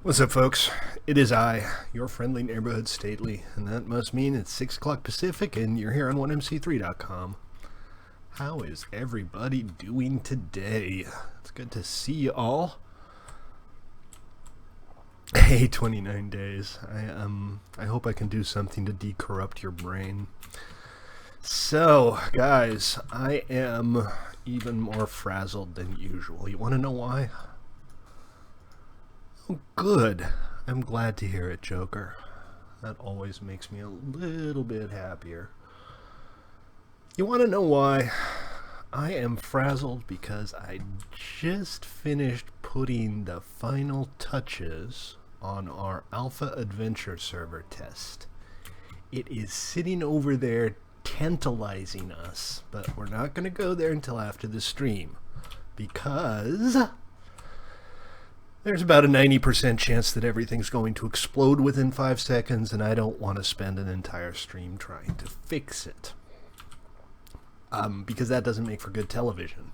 What's up, folks? It is I, your friendly neighborhood Stately, and that must mean it's 6 o'clock Pacific and you're here on 1mc3.com. How is everybody doing today? It's good to see you all. Hey, 29 days. I hope I can do something to decorrupt your brain. So, guys, I am even more frazzled than usual. You want to know why? Oh, good. I'm glad to hear it, Joker. That always makes me a little bit happier. You want to know why? I am frazzled because I just finished putting the final touches on our Alpha Adventure server test. It is sitting over there tantalizing us, but we're not going to go there until after the stream because there's about a 90% chance that everything's going to explode within 5 seconds, and I don't want to spend an entire stream trying to fix it. Because that doesn't make for good television.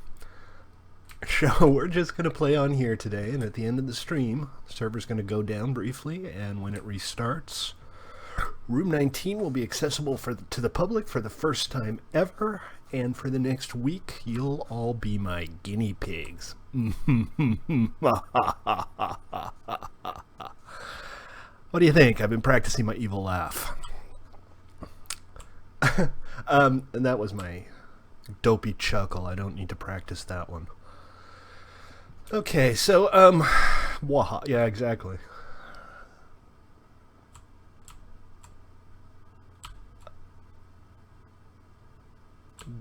So we're just going to play on here today, and at the end of the stream, the server's going to go down briefly, and when it restarts, Room 19 will be accessible to the public for the first time ever, and for the next week, you'll all be my guinea pigs. What do you think? I've been practicing my evil laugh. And that was my dopey chuckle. I don't need to practice that one. Okay, so, waha, yeah, exactly.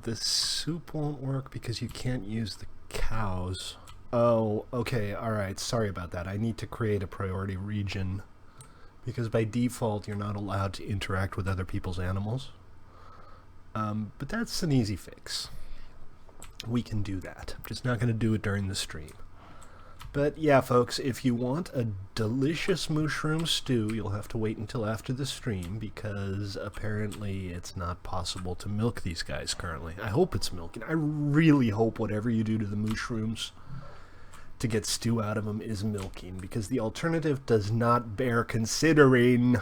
The soup won't work because you can't use the cows. Oh, okay, alright, sorry about that. I need to create a priority region because by default you're not allowed to interact with other people's animals. But that's an easy fix. We can do that. I'm just not going to do it during the stream. But yeah, folks, if you want a delicious mushroom stew, you'll have to wait until after the stream because apparently it's not possible to milk these guys currently. I hope it's milking. I really hope whatever you do to the mushrooms to get stew out of them is milking because the alternative does not bear considering.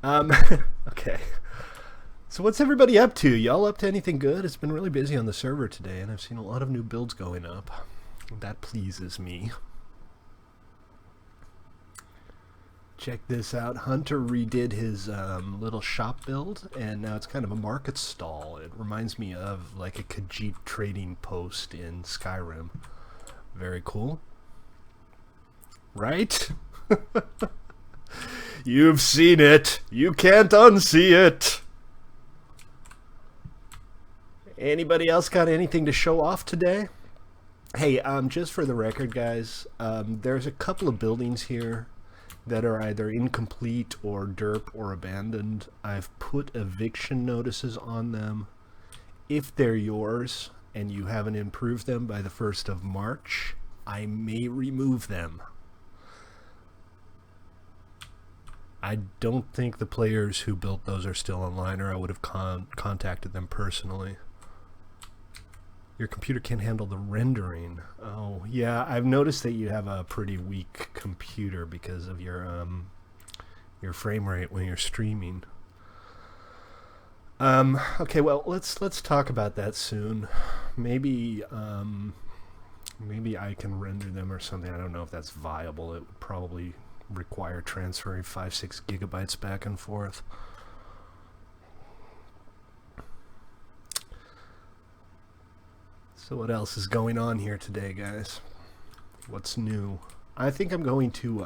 Okay. So what's everybody up to? Y'all up to anything good? It's been really busy on the server today, and I've seen a lot of new builds going up. That pleases me. Check this out. Hunter redid his little shop build, and now it's kind of a market stall. It reminds me of like a Khajiit trading post in Skyrim. Very cool. Right? You've seen it. You can't unsee it. Anybody else got anything to show off today? Hey, just for the record, guys, there's a couple of buildings here that are either incomplete or derp or abandoned. I've put eviction notices on them. If they're yours and you haven't improved them by the 1st of March, I may remove them. I don't think the players who built those are still online, or I would have contacted them personally. Your computer can't handle the rendering. Oh, yeah, I've noticed that you have a pretty weak computer because of your frame rate when you're streaming. Okay, well, let's talk about that soon. Maybe I can render them or something. I don't know if that's viable. It would probably require transferring 5-6 gigabytes back and forth. So what else is going on here today, guys? What's new? I think I'm going to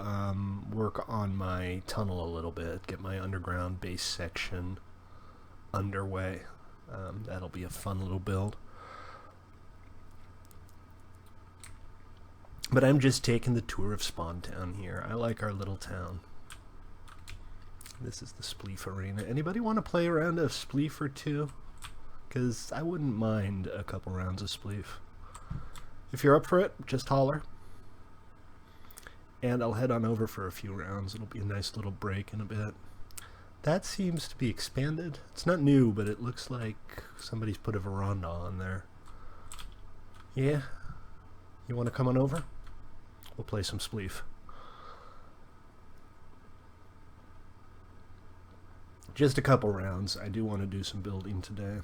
work on my tunnel a little bit, get my underground base section underway. That'll be a fun little build. But I'm just taking the tour of Spawn Town here. I like our little town. This is the Spleef Arena. Anybody want to play around a Spleef or two? Because I wouldn't mind a couple rounds of Spleef. If you're up for it, just holler. And I'll head on over for a few rounds. It'll be a nice little break in a bit. That seems to be expanded. It's not new, but it looks like somebody's put a veranda on there. Yeah? You want to come on over? We'll play some Spleef. Just a couple rounds. I do want to do some building today.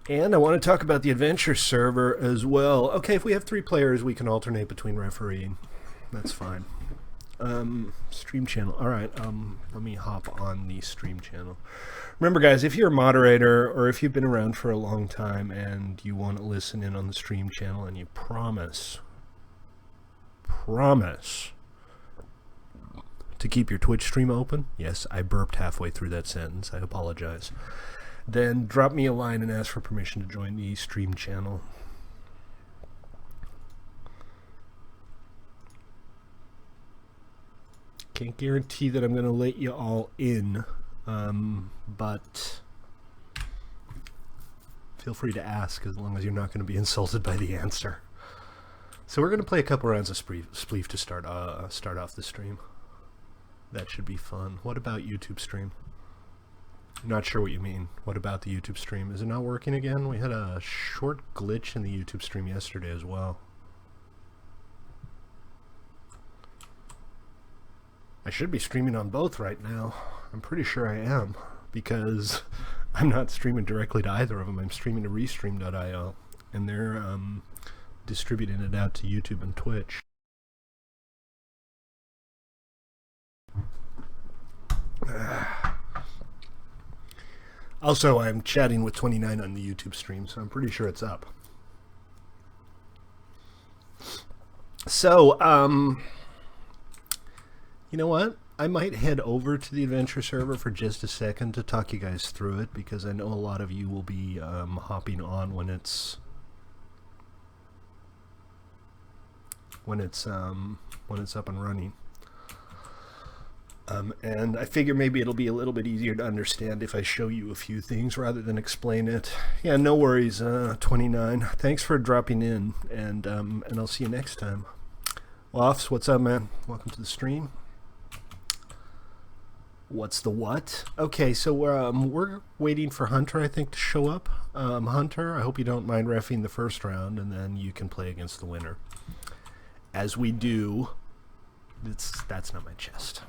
And I want to talk about the adventure server as well. Okay, if we have 3 players, we can alternate between refereeing. That's fine. Stream channel. All right, let me hop on the stream channel. Remember, guys, if you're a moderator or if you've been around for a long time and you want to listen in on the stream channel and you promise to keep your Twitch stream open, yes, I burped halfway through that sentence, I apologize, then drop me a line and ask for permission to join the stream channel. Can't guarantee that I'm going to let you all in, but feel free to ask as long as you're not going to be insulted by the answer. So we're going to play a couple rounds of Spleef to start off the stream. That should be fun. What about YouTube stream? Not sure what you mean. What about the YouTube stream? Is it not working again? We had a short glitch in the YouTube stream yesterday as well. I should be streaming on both right now. I'm pretty sure I am, because I'm not streaming directly to either of them. I'm streaming to Restream.io, and they're distributing it out to YouTube and Twitch. Also, I'm chatting with 29 on the YouTube stream, so I'm pretty sure it's up. So, you know what? I might head over to the adventure server for just a second to talk you guys through it, because I know a lot of you will be hopping on when it's up and running. And I figure maybe it'll be a little bit easier to understand if I show you a few things rather than explain it. Yeah, no worries, 29. Thanks for dropping in, and I'll see you next time. Lofts, what's up, man? Welcome to the stream. What's the what? Okay, so we're waiting for Hunter, I think, to show up. Hunter, I hope you don't mind reffing the first round, and then you can play against the winner. As we do, that's not my chest.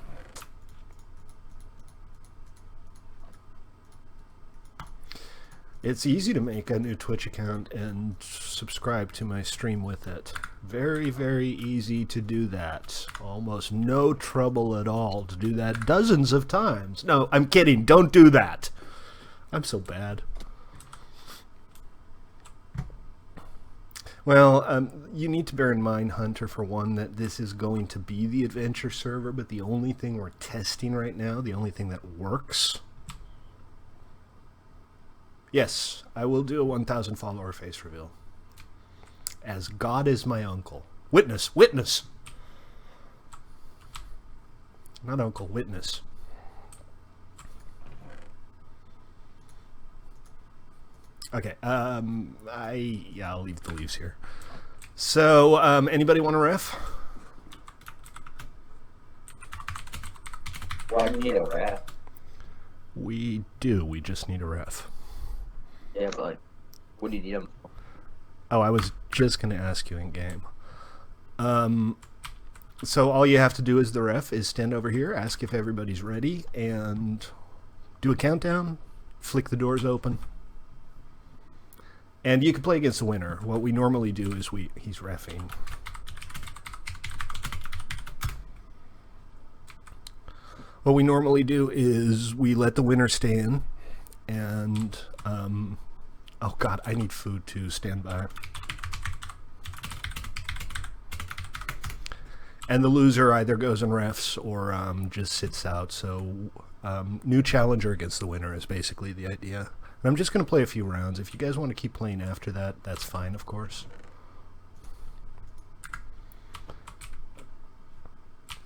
It's easy to make a new Twitch account and subscribe to my stream with it. Very, very easy to do that. Almost no trouble at all to do that dozens of times. No, I'm kidding. Don't do that. I'm so bad. Well, you need to bear in mind, Hunter, for one, that this is going to be the adventure server, but the only thing we're testing right now, the only thing that works... Yes, I will do a 1,000 follower face reveal. As God is my uncle. Witness, witness! Not uncle, witness. Okay, I'll leave the leaves here. So, anybody want a ref? Why do you need a ref? We do, we just need a ref. Yeah, but like, what do you need them for? Oh, I was just going to ask you in game. So all you have to do as the ref is stand over here, ask if everybody's ready, and do a countdown, flick the doors open. And you can play against the winner. What we normally do is he's reffing. What we normally do is we let the winner stay in, and oh god, I need food to stand by. And the loser either goes in refs or just sits out. So new challenger against the winner is basically the idea. And I'm just going to play a few rounds. If you guys want to keep playing after that, that's fine, of course.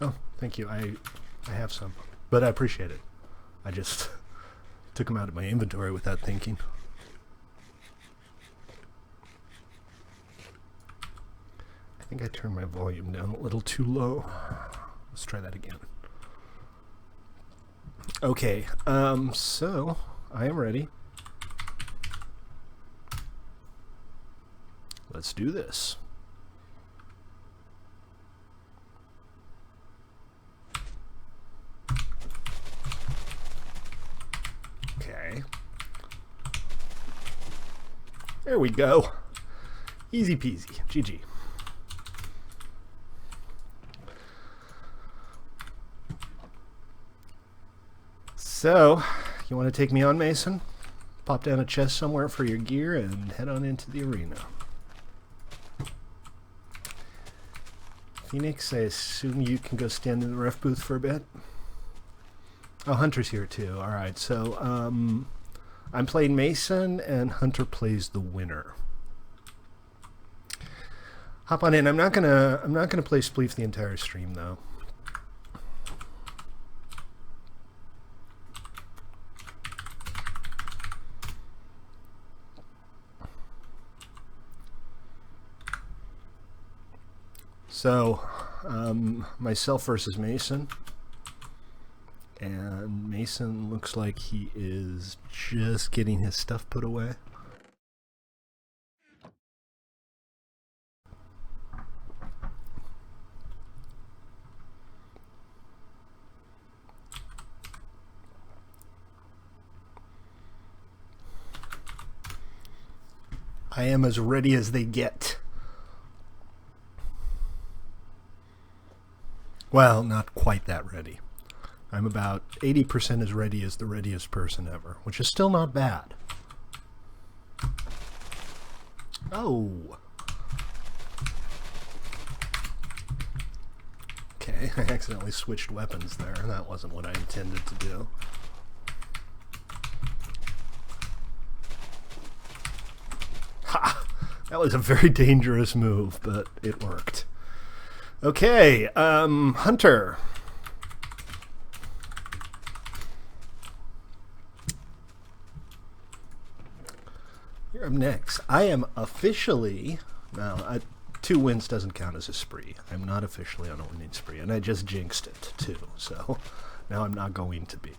Oh, thank you. I have some, but I appreciate it. I just took them out of my inventory without thinking. I think I turned my volume down a little too low. Let's try that again. Okay, so I am ready. Let's do this. There we go. Easy peasy. GG. So, you want to take me on, Mason? Pop down a chest somewhere for your gear and head on into the arena. Phoenix, I assume you can go stand in the ref booth for a bit? Oh, Hunter's here too. Alright, so I'm playing Mason and Hunter plays the winner. Hop on in. I'm not gonna play Spleef the entire stream though. So, myself versus Mason. And Mason looks like he is just getting his stuff put away. I am as ready as they get. Well, not quite that ready. I'm about 80% as ready as the readiest person ever, which is still not bad. Oh. Okay, I accidentally switched weapons there. That wasn't what I intended to do. Ha! That was a very dangerous move, but it worked. Okay, Hunter. You're up next. I am officially... Now, 2 wins doesn't count as a spree. I'm not officially on a winning spree, and I just jinxed it, too. So, now I'm not going to be.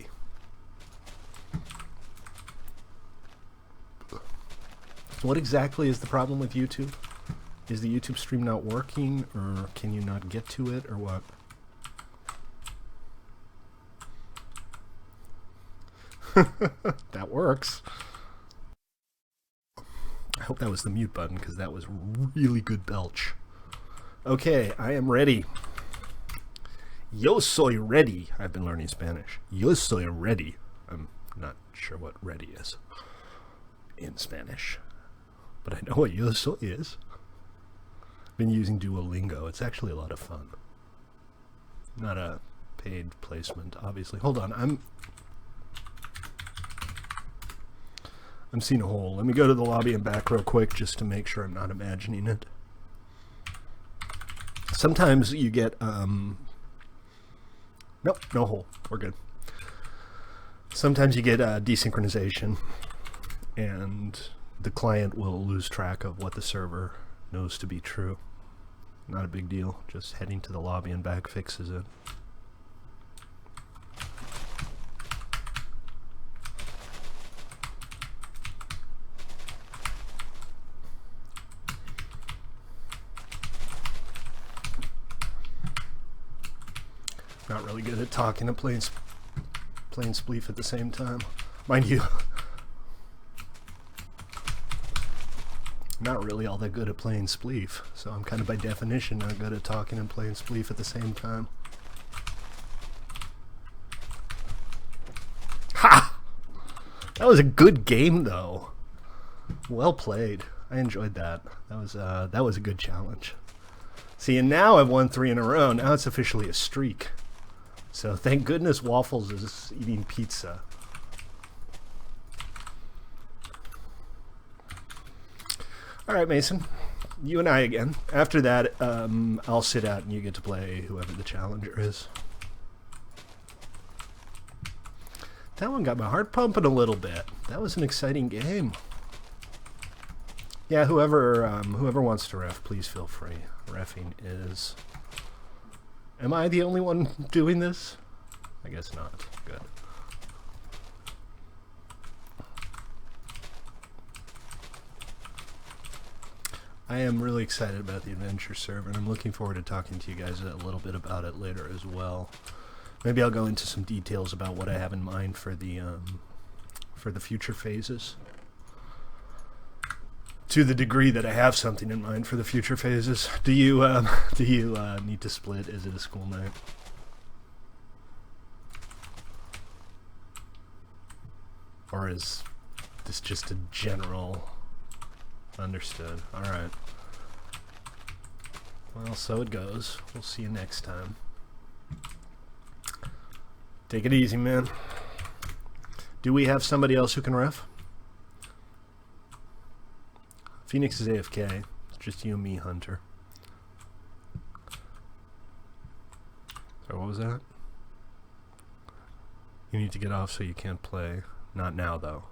What exactly is the problem with YouTube? Is the YouTube stream not working, or can you not get to it, or what? That works. I hope that was the mute button, because that was really good belch. Okay, I am ready. Yo soy ready. I've been learning Spanish. Yo soy ready. I'm not sure what ready is in Spanish, but I know what yo soy is. Been using Duolingo. It's actually a lot of fun. Not a paid placement, obviously. Hold on, I'm seeing a hole. Let me go to the lobby and back real quick just to make sure I'm not imagining it. Sometimes you get nope, no hole. We're good. Sometimes you get desynchronization, and the client will lose track of what the server knows to be true. Not a big deal. Just heading to the lobby and back fixes it. Not really good at talking and playing Spleef at the same time. Mind you, not really all that good at playing Spleef, so I'm kind of by definition not good at talking and playing Spleef at the same time. Ha! That was a good game, though. Well played. I enjoyed that. That was a good challenge. See, and now I've won 3 in a row. Now it's officially a streak. So thank goodness Waffles is eating pizza. All right, Mason. You and I again. After that, I'll sit out and you get to play whoever the challenger is. That one got my heart pumping a little bit. That was an exciting game. Yeah, whoever wants to ref, please feel free. Reffing is... Am I the only one doing this? I guess not. Good. I am really excited about the adventure server, and I'm looking forward to talking to you guys a little bit about it later as well. Maybe I'll go into some details about what I have in mind for the future phases. To the degree that I have something in mind for the future phases. Do you need to split? Is it a school night? Or is this just a general understood? Alright. Well, so it goes. We'll see you next time. Take it easy, man. Do we have somebody else who can ref? Phoenix is AFK. It's just you and me, Hunter. So what was that? You need to get off so you can't play. Not now, though.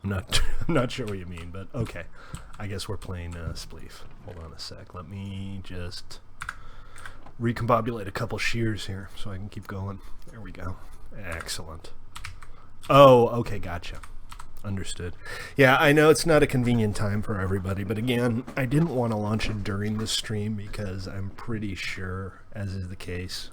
I'm not sure what you mean, but okay. I guess we're playing Spleef. Hold on a sec. Let me just recombobulate a couple shears here so I can keep going. There we go. Excellent. Oh, okay, gotcha. Understood. Yeah, I know it's not a convenient time for everybody, but again, I didn't want to launch it during this stream because I'm pretty sure, as is the case,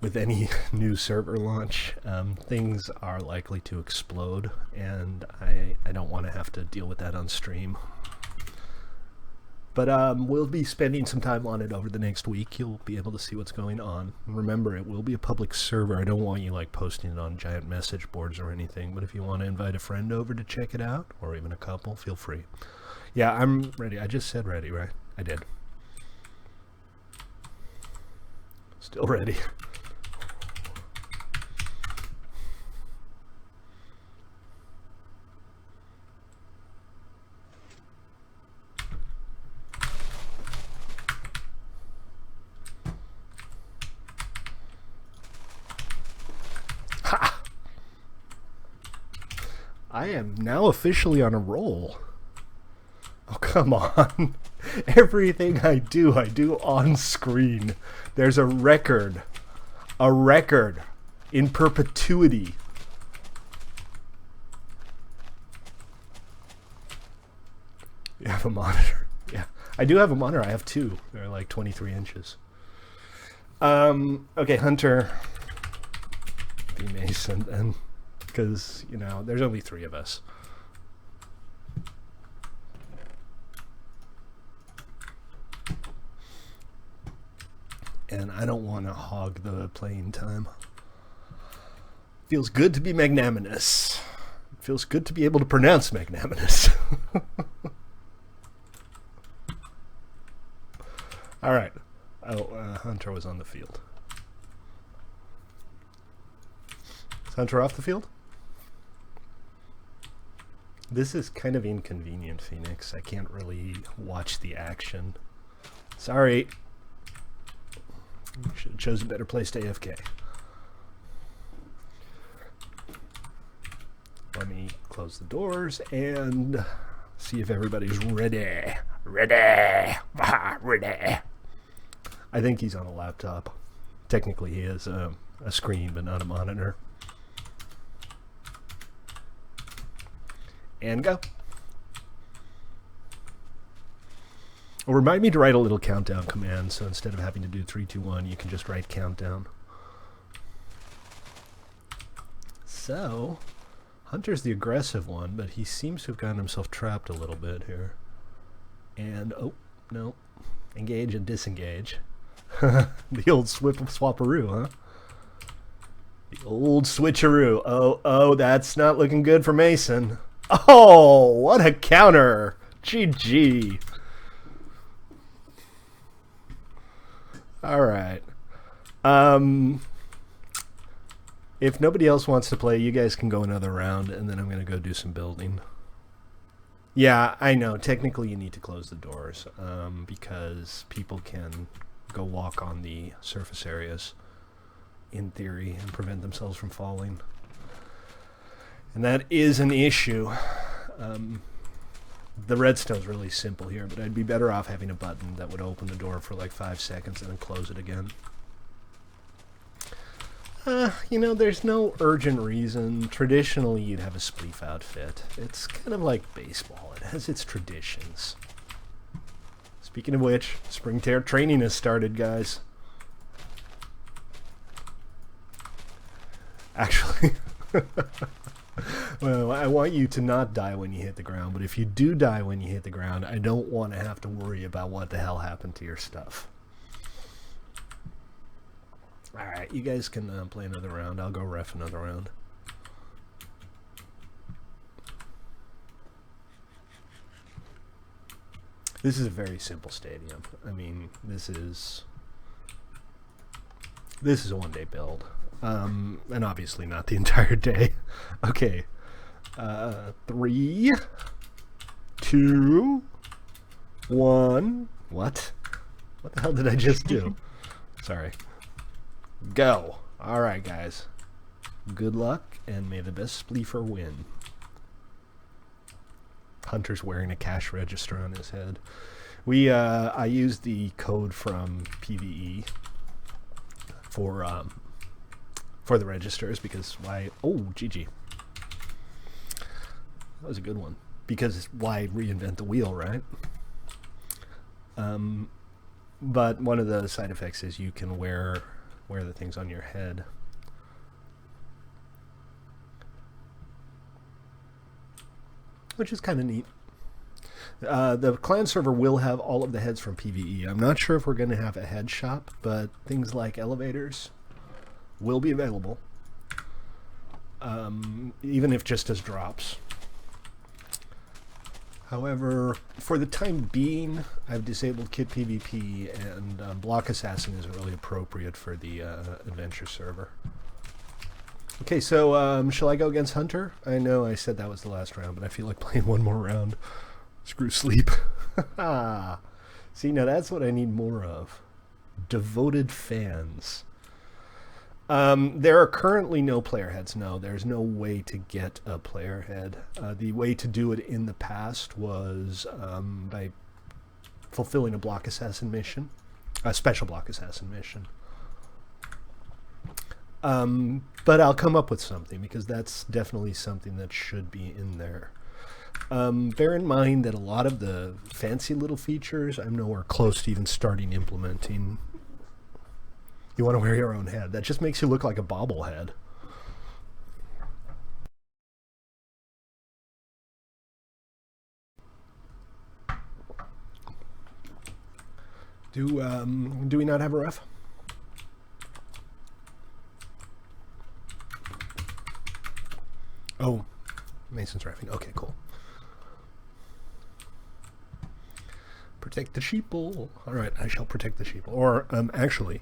with any new server launch, things are likely to explode, and I don't want to have to deal with that on stream. But we'll be spending some time on it over the next week. You'll be able to see what's going on. Remember, it will be a public server. I don't want you like posting it on giant message boards or anything, but if you want to invite a friend over to check it out, or even a couple, feel free. Yeah, I'm ready. I just said ready, right? I did. Still ready. I am now officially on a roll. Oh, come on. Everything I do on screen. There's a record. A record in perpetuity. You have a monitor. Yeah. I do have a monitor. I have two. They're like 23 inches. Okay, Hunter. Be Mason then. Because, you know, there's only three of us. And I don't want to hog the playing time. Feels good to be magnanimous. Feels good to be able to pronounce magnanimous. All right. Oh, Hunter was on the field. Is Hunter off the field? This is kind of inconvenient, Phoenix. I can't really watch the action. Sorry. Should have chosen a better place to AFK. Let me close the doors and see if everybody's ready. Ready. Ready. I think he's on a laptop. Technically, he has a screen, but not a monitor. And go. Well, remind me to write a little countdown command, so instead of having to do 3, 2, 1, you can just write countdown. So, Hunter's the aggressive one, but he seems to have gotten himself trapped a little bit here. And, oh, no. Engage and disengage. The old swapperoo, huh? The old switcheroo. Oh, that's not looking good for Mason. Oh, what a counter. GG. All right. If nobody else wants to play, you guys can go another round, and then I'm going to go do some building. Yeah, I know. Technically, you need to close the doors because people can go walk on the surface areas, in theory, and prevent themselves from falling. And that is an issue. The redstone's really simple here, but I'd be better off having a button that would open the door for like 5 seconds and then close it again. You know, there's no urgent reason. Traditionally, you'd have a spleef outfit. It's kind of like baseball. It has its traditions. Speaking of which, spring training has started, guys. Actually, well, I want you to not die when you hit the ground, but if you do die when you hit the ground, I don't want to have to worry about what the hell happened to your stuff. Alright, you guys can play another round. I'll go ref another round. This is a very simple stadium. I mean, this is a one-day build. And obviously not the entire day. Okay. 3, 2, 1. What? What the hell did I just do? Sorry. Go. Alright, guys. Good luck, and may the best spleefer win. Hunter's wearing a cash register on his head. I used the code from PvE for the registers because why? Oh, GG. That was a good one. Because why reinvent the wheel, right? But one of the side effects is you can wear the things on your head. Which is kind of neat. The clan server will have all of the heads from PvE. I'm not sure if we're going to have a head shop, but things like elevators will be available. Even if just as drops. However, for the time being, I've disabled Kit PvP, and Block Assassin isn't really appropriate for the adventure server. Okay, so shall I go against Hunter? I know I said that was the last round, but I feel like playing one more round. Screw sleep. See, now that's what I need more of. Devoted fans. There are currently no player heads. No, there's no way to get a player head. The way to do it in the past was by fulfilling a Block Assassin mission, a special Block Assassin mission. But I'll come up with something because that's definitely something that should be in there. Bear in mind that a lot of the fancy little features I'm nowhere close to even starting implementing. You want to wear your own head. That just makes you look like a bobblehead. Do we not have a ref? Oh, Mason's reffing. Okay, cool. Protect the sheeple. All right, I shall protect the sheeple. Or, actually,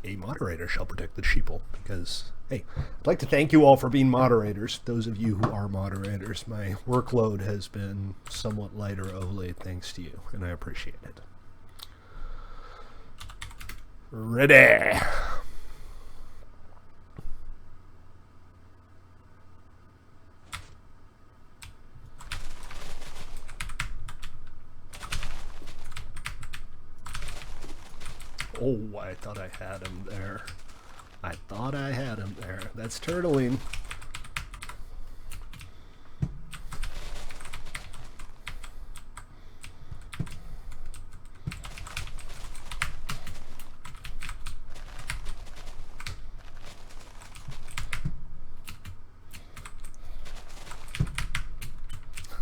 a moderator shall protect the sheeple. Because, hey, I'd like to thank you all for being moderators. Those of you who are moderators. My workload has been somewhat lighter of late thanks to you, and I appreciate it. Ready. Oh, I thought I had him there. I thought I had him there. That's turtling.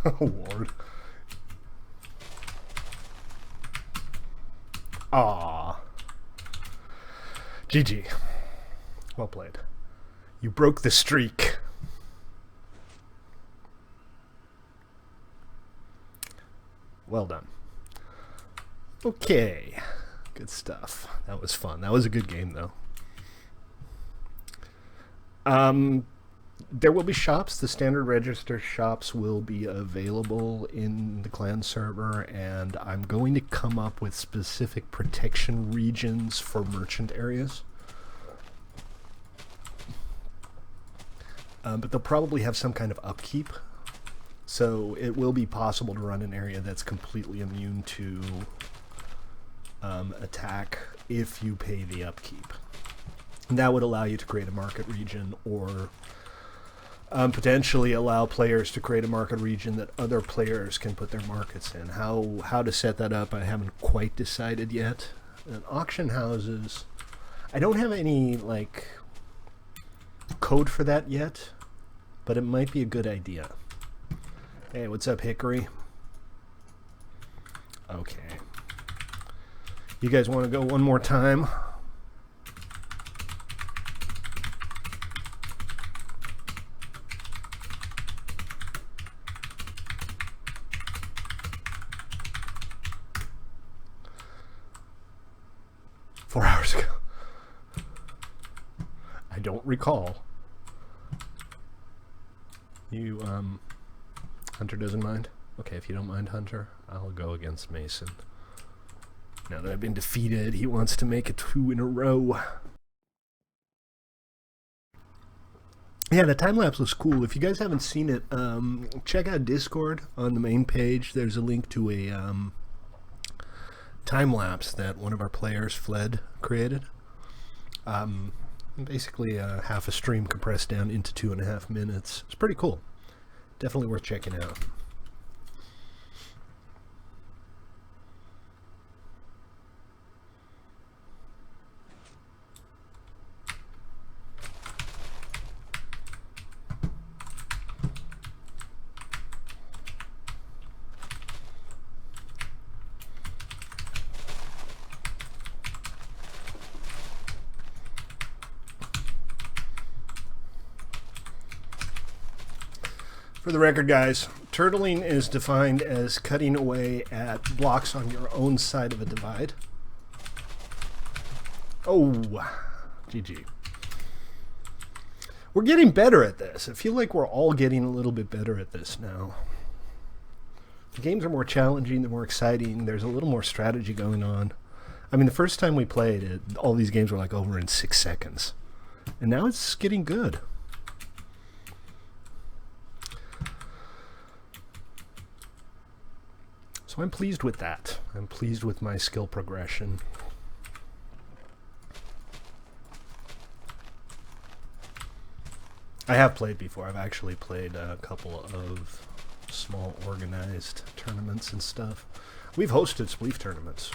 Oh, Lord. Ah. GG. Well played. You broke the streak. Well done. Okay. Good stuff. That was fun. That was a good game, though. There will be shops. The standard register shops will be available in the clan server, and I'm going to come up with specific protection regions for merchant areas. But they'll probably have some kind of upkeep, so it will be possible to run an area that's completely immune to attack if you pay the upkeep. And that would allow you to create a market region, or potentially allow players to create a market region that other players can put their markets in. How to set that up, I haven't quite decided yet. And auction houses, I don't have any, like, have code for that yet, but it might be a good idea. Hey, what's up, Hickory? Okay. You guys want to go one more time? Four hours ago. I don't recall. You, Hunter doesn't mind? Okay, if you don't mind, Hunter, I'll go against Mason. Now that I've been defeated, he wants to make it 2 in a row. Yeah, the time-lapse was cool. If you guys haven't seen it, check out Discord on the main page. There's a link to a time-lapse that one of our players, Fled, created. Basically half a stream compressed down into 2.5 minutes. It's pretty cool. Definitely worth checking out. For the record, guys, turtling is defined as cutting away at blocks on your own side of a divide. Oh, GG. We're getting better at this. I feel like we're all getting a little bit better at this now. The games are more challenging, they're more exciting, there's a little more strategy going on. I mean, the first time we played it, all these games were like over in 6 seconds. And now it's getting good. So I'm pleased with that. I'm pleased with my skill progression. I have played before. I've actually played a couple of small organized tournaments and stuff. We've hosted Spleef tournaments.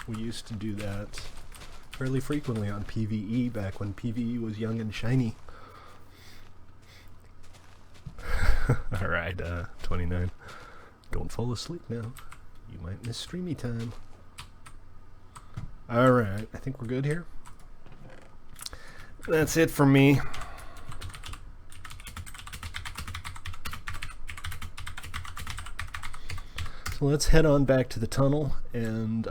We used to do that fairly frequently on PvE back when PvE was young and shiny. Alright, 29. Don't fall asleep now. You might miss streamy time. Alright, I think we're good here. That's it for me. So let's head on back to the tunnel and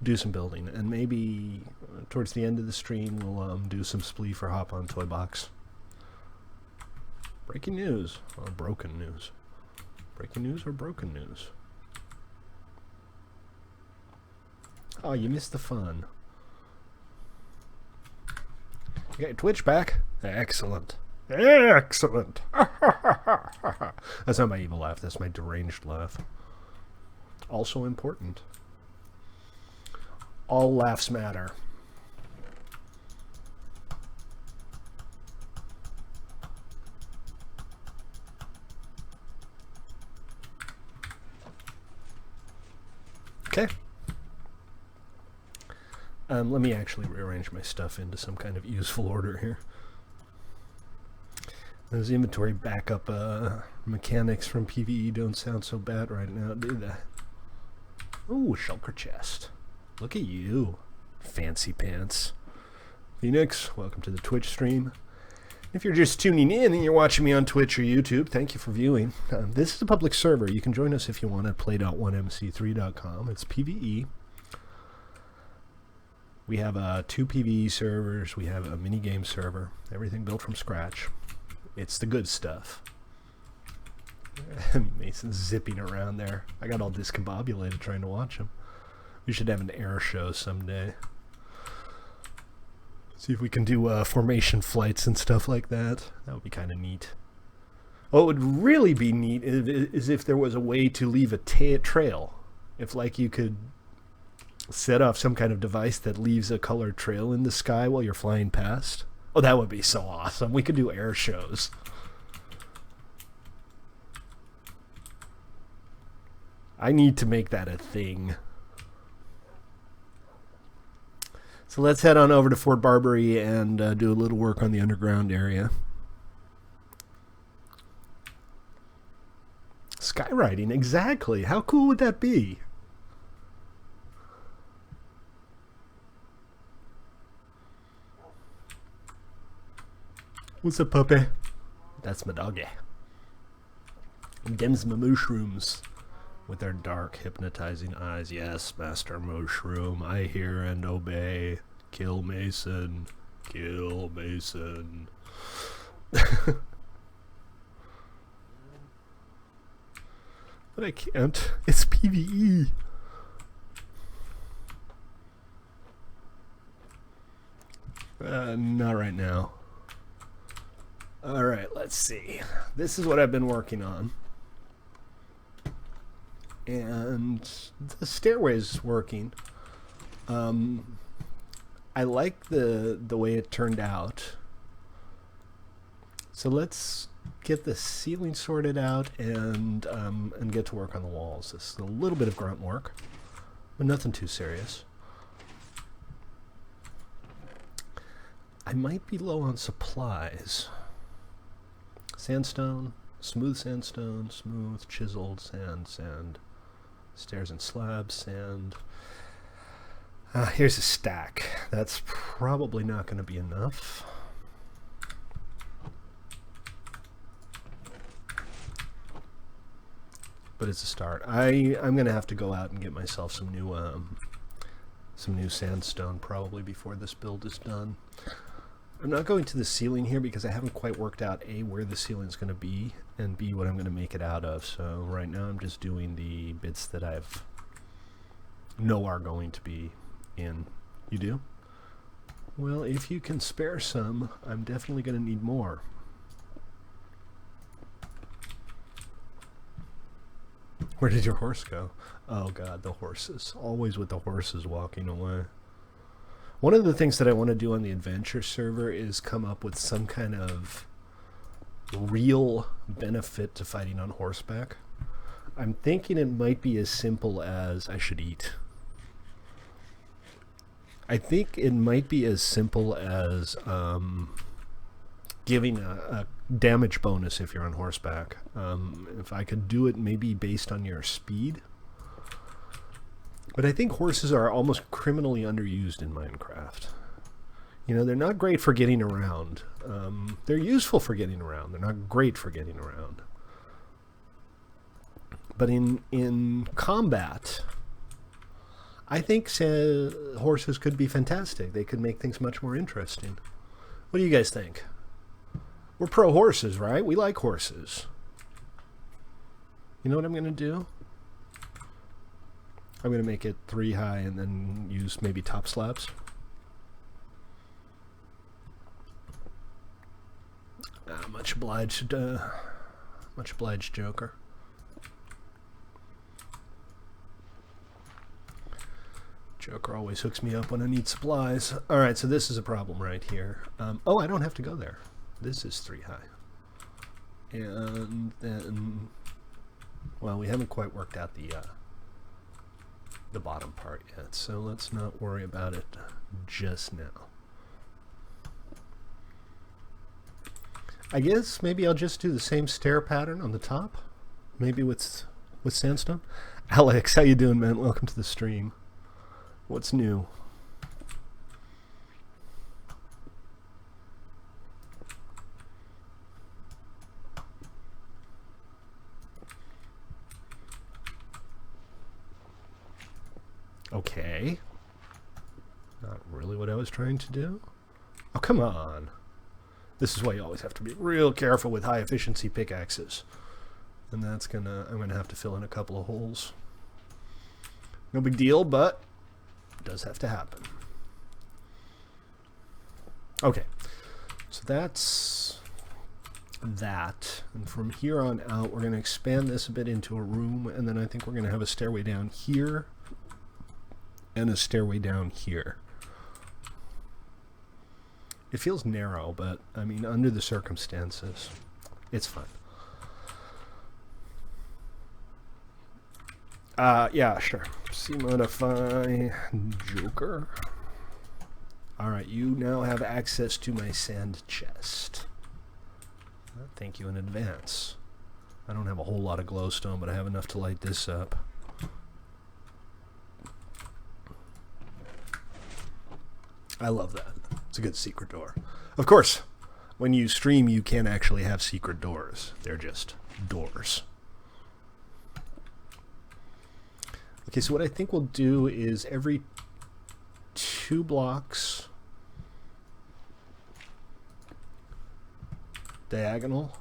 do some building. And maybe towards the end of the stream we'll do some spleef or hop on toybox. Breaking news, or broken news. Breaking news or broken news? Oh, you missed the fun. You got your Twitch back? Excellent. Excellent. That's not my evil laugh, that's my deranged laugh. Also important. All laughs matter. Okay. Let me actually rearrange my stuff into some kind of useful order here. Those inventory backup mechanics from PvE don't sound so bad right now, do they? Ooh, shulker chest. Look at you. Fancy pants. Phoenix, welcome to the Twitch stream. If you're just tuning in and you're watching me on Twitch or YouTube, thank you for viewing. This is a public server. You can join us if you want at play.1mc3.com. It's PvE. We have 2 PvE servers. We have a minigame server. Everything built from scratch. It's the good stuff. Mason's zipping around there. I got all discombobulated trying to watch him. We should have an air show someday. See if we can do formation flights and stuff like that. That would be kind of neat. What would really be neat is if there was a way to leave a trail. If like you could set off some kind of device that leaves a colored trail in the sky while you're flying past. Oh, that would be so awesome. We could do air shows. I need to make that a thing. So So let's head on over to Fort Barbary and do a little work on the underground area. Skywriting, exactly. How cool would that be? What's up, puppy? That's my doggy. Them's my mushrooms with their dark, hypnotizing eyes. Yes, Master Mushroom, I hear and obey. Kill Mason. Kill Mason. But I can't. It's PvE. Not right now. Alright, let's see. This is what I've been working on. And the stairway's working. I like the way it turned out. So let's get the ceiling sorted out and get to work on the walls. This is a little bit of grunt work, but nothing too serious. I might be low on supplies. Sandstone, smooth, chiseled sand, stairs and slabs, sand. Here's a stack. That's probably not going to be enough. But it's a start. I'm going to have to go out and get myself some new sandstone probably before this build is done. I'm not going to the ceiling here because I haven't quite worked out A, where the ceiling's going to be, and B, what I'm going to make it out of. So right now I'm just doing the bits that I've know are going to be in. You do? Well, if you can spare some, I'm definitely going to need more. Where did your horse go? Oh god, the horses. Always with the horses walking away. One of the things that I want to do on the adventure server is come up with some kind of real benefit to fighting on horseback. I'm thinking it might be as simple as I should eat. I think it might be as simple as giving a damage bonus if you're on horseback. If I could do it maybe based on your speed. But I think horses are almost criminally underused in Minecraft. You know, they're not great for getting around. They're useful for getting around. They're not great for getting around. But in combat, I think horses could be fantastic. They could make things much more interesting. What do you guys think? We're pro horses, right? We like horses. You know what I'm going to do? I'm going to make it 3 high and then use maybe top slabs. Much obliged, Joker. Joker always hooks me up when I need supplies. All right, so this is a problem right here. Oh, I don't have to go there. This is 3 high. And then, well, we haven't quite worked out the bottom part yet, so let's not worry about it just now. I guess maybe I'll just do the same stair pattern on the top, maybe with sandstone. Alex, how you doing, man? Welcome to the stream. What's new? Okay. Not really what I was trying to do. Oh, come on. This is why you always have to be real careful with high efficiency pickaxes. And I'm gonna have to fill in a couple of holes. No big deal, but it does have to happen. Okay. So that's that. And from here on out, we're gonna expand this a bit into a room, and then I think we're gonna have a stairway down here and a stairway down here. It feels narrow, but I mean, under the circumstances, it's fine. Yeah, sure. C modify Joker. Alright, you now have access to my sand chest. Thank you in advance. I don't have a whole lot of glowstone, but I have enough to light this up. I love that. It's a good secret door. Of course, when you stream, you can actually have secret doors. They're just doors. Okay, so what I think we'll do is every 2 blocks diagonal,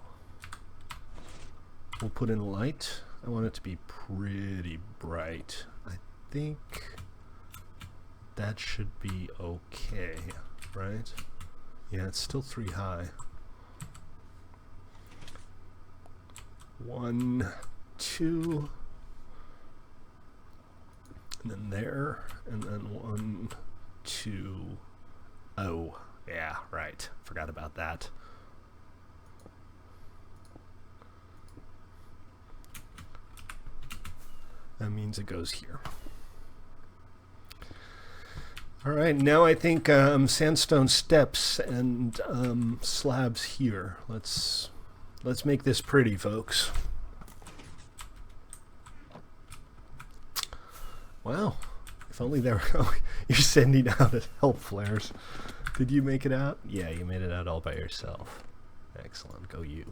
we'll put in light. I want it to be pretty bright. I think that should be okay, right? Yeah, it's still 3 high. 1, 2, and then there, and then 1, 2. Oh, yeah, right. Forgot about that. That means it goes here. All right, now I think sandstone steps and slabs here. Let's make this pretty, folks. Wow, if only there were... You're sending out help flares. Did you make it out? Yeah, you made it out all by yourself. Excellent, go you.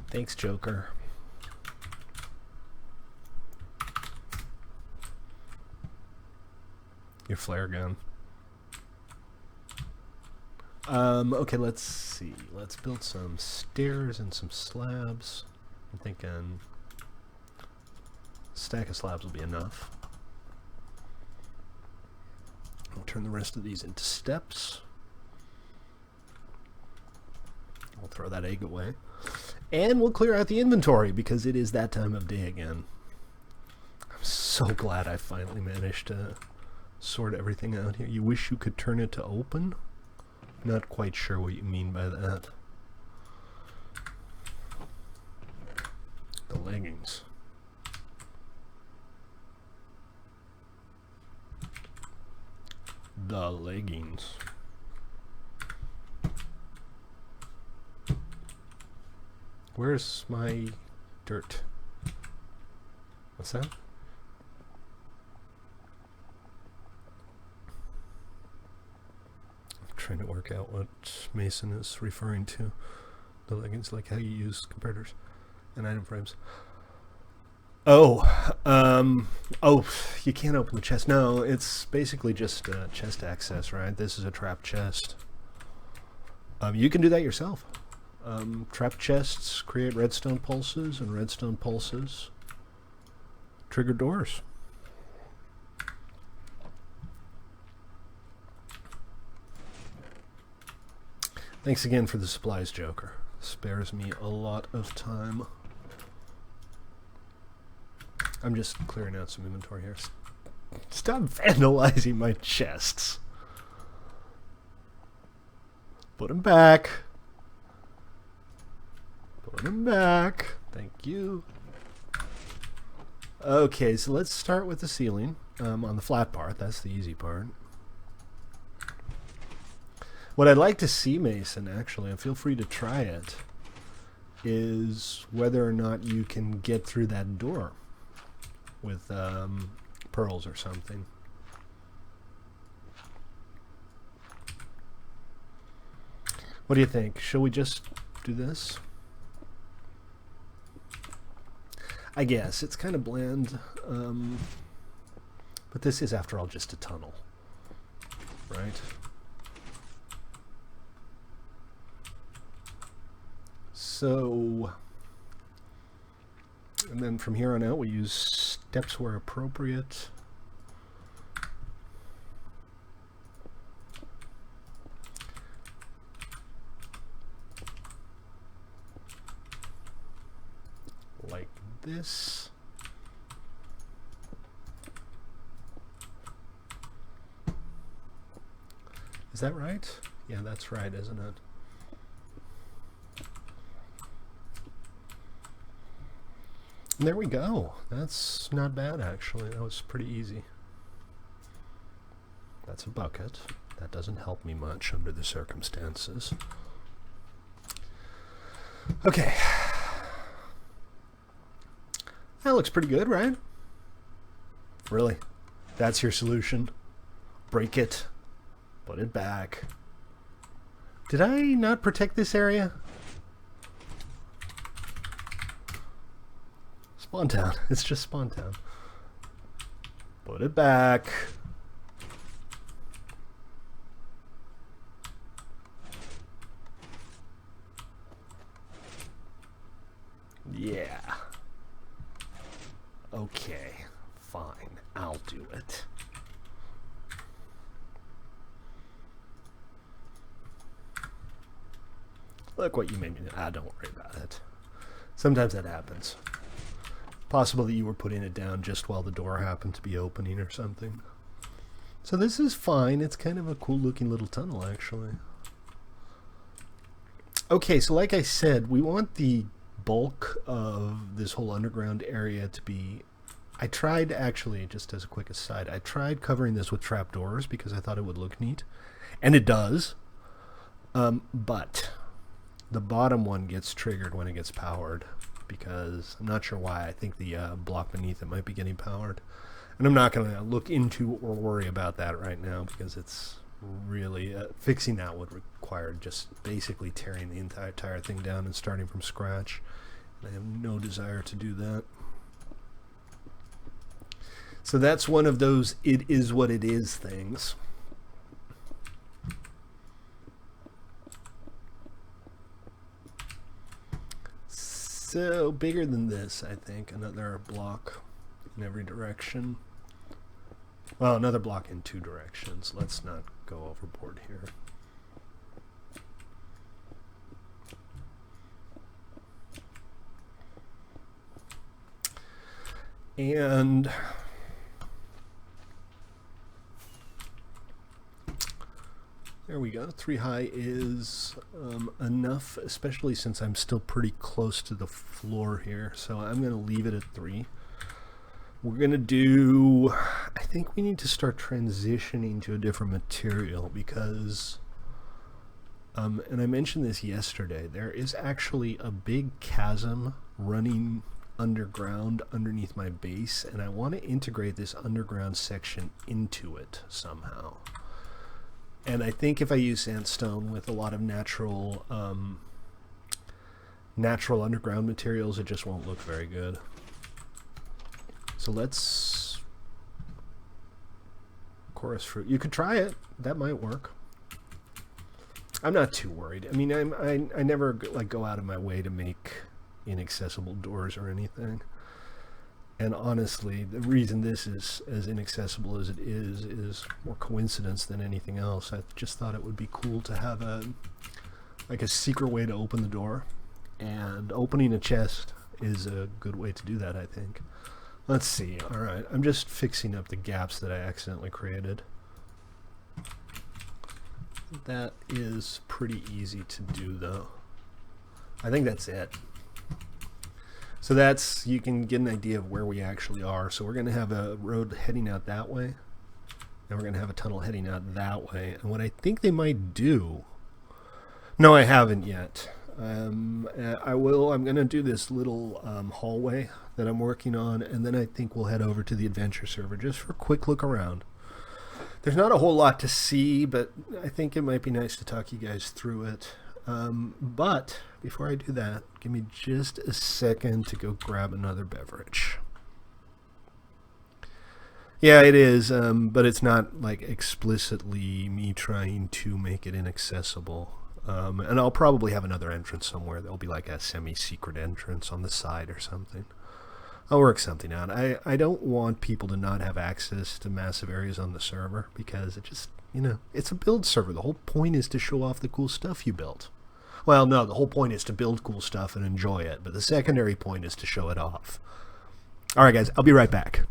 Thanks, Joker. Your flare gun. Okay, let's see. Let's build some stairs and some slabs. I'm thinking a stack of slabs will be enough. I'll turn the rest of these into steps. I'll throw that egg away. And we'll clear out the inventory because it is that time of day again. I'm so glad I finally managed to sort everything out here. You wish you could turn it to open? Not quite sure what you mean by that. The leggings. The leggings. Where's my dirt? What's that? Trying to work out what Mason is referring to. The leggings, like how you use comparators and item frames. Oh, you can't open the chest. No, it's basically just chest access, right? This is a trap chest. You can do that yourself. Trap chests create redstone pulses, and redstone pulses trigger doors. Thanks again for the supplies, Joker. Spares me a lot of time. I'm just clearing out some inventory here. Stop vandalizing my chests. Put them back. Put them back. Thank you. Okay, so let's start with the ceiling on the flat part. That's the easy part. What I'd like to see, Mason, actually, and feel free to try it, is whether or not you can get through that door with pearls or something. What do you think? Shall we just do this? I guess. It's kind of bland. But this is, after all, just a tunnel. Right? So, and then from here on out, we use steps where appropriate. Like this. Is that right? Yeah, that's right, isn't it? And there we go. That's not bad, actually. That was pretty easy. That's a bucket. That doesn't help me much under the circumstances. Okay. That looks pretty good, right? Really? That's your solution? Break it. Put it back. Did I not protect this area? Spawn Town. It's just Spawn Town. Put it back. Yeah. Okay. Fine. I'll do it. Look what you made me do. Don't worry about it. Sometimes that happens. Possible that you were putting it down just while the door happened to be opening or something. So this is fine. It's kind of a cool looking little tunnel, actually. Okay, so like I said, we want the bulk of this whole underground area to be... I tried, actually, just as a quick aside, I tried covering this with trapdoors because I thought it would look neat. And it does. But the bottom one gets triggered when it gets powered, because I'm not sure why. I think the block beneath it might be getting powered. And I'm not going to look into or worry about that right now, because it's really... fixing that would require just basically tearing the entire thing down and starting from scratch. And I have no desire to do that. So that's one of those it is what it is things. So bigger than this, I think. Another block in every direction. Well, another block in two directions. Let's not go overboard here. And there we go. 3 high is enough, especially since I'm still pretty close to the floor here. So I'm going to leave it at 3. We're going to do... I think we need to start transitioning to a different material because... and I mentioned this yesterday. There is actually a big chasm running underground underneath my base, and I want to integrate this underground section into it somehow. And I think if I use sandstone with a lot of natural underground materials, it just won't look very good. So let's... Chorus fruit. You could try it. That might work. I'm not too worried. I mean, I never go out of my way to make inaccessible doors or anything. And honestly, the reason this is as inaccessible as it is more coincidence than anything else. I just thought it would be cool to have a secret way to open the door, and opening a chest is a good way to do that, I think. Let's see. All right, I'm just fixing up the gaps that I accidentally created. That is pretty easy to do, though. I think that's it. So that's, you can get an idea of where we actually are. So we're going to have a road heading out that way, and we're going to have a tunnel heading out that way. And what I think they might do... No, I haven't yet. I will. I'm going to do this little hallway that I'm working on, and then I think we'll head over to the adventure server just for a quick look around. There's not a whole lot to see, but I think it might be nice to talk you guys through it. But before I do that, give me just a second to go grab another beverage. Yeah, it is, but it's not like explicitly me trying to make it inaccessible. And I'll probably have another entrance somewhere. There'll be like a semi-secret entrance on the side or something. I'll work something out. I don't want people to not have access to massive areas on the server, because it just, you know, it's a build server. The whole point is to show off the cool stuff you built. Well, no, the whole point is to build cool stuff and enjoy it, but the secondary point is to show it off. All right, guys, I'll be right back.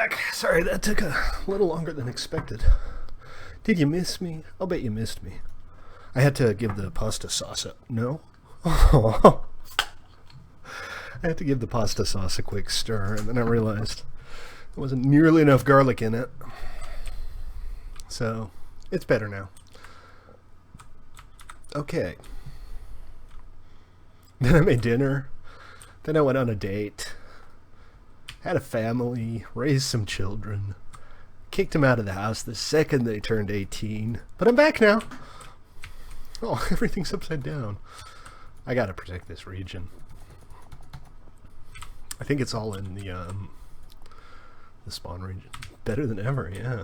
back. Sorry, that took a little longer than expected. Did you miss me? I'll bet you missed me. I had to give the pasta sauce a... No? I had to give the pasta sauce a quick stir, and then I realized there wasn't nearly enough garlic in it. So, it's better now. Okay. Then I made dinner. Then I went on a date. Had a family. Raised some children. Kicked them out of the house the second they turned 18. But I'm back now. Oh, everything's upside down. I gotta protect this region. I think it's all in the spawn region. Better than ever, yeah.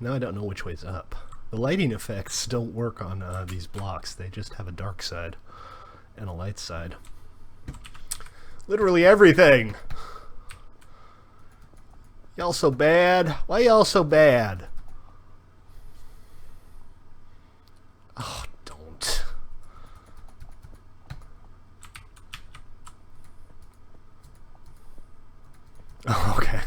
Now I don't know which way's up. The lighting effects don't work on these blocks. They just have a dark side and a light side. Literally everything! Y'all so bad? Why y'all so bad? Oh, don't. Oh, okay.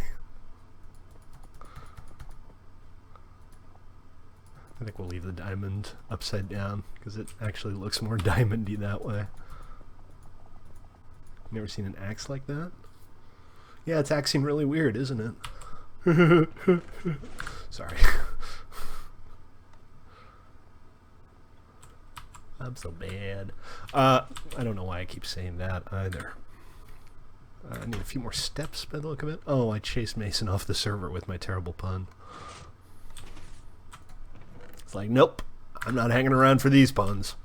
I think we'll leave the diamond upside down because it actually looks more diamondy that way. Never seen an axe like that? Yeah, it's axing really weird, isn't it? Sorry. I'm so bad. I don't know why I keep saying that either. I need a few more steps by the look of it. Oh, I chased Mason off the server with my terrible pun. It's like, nope, I'm not hanging around for these puns.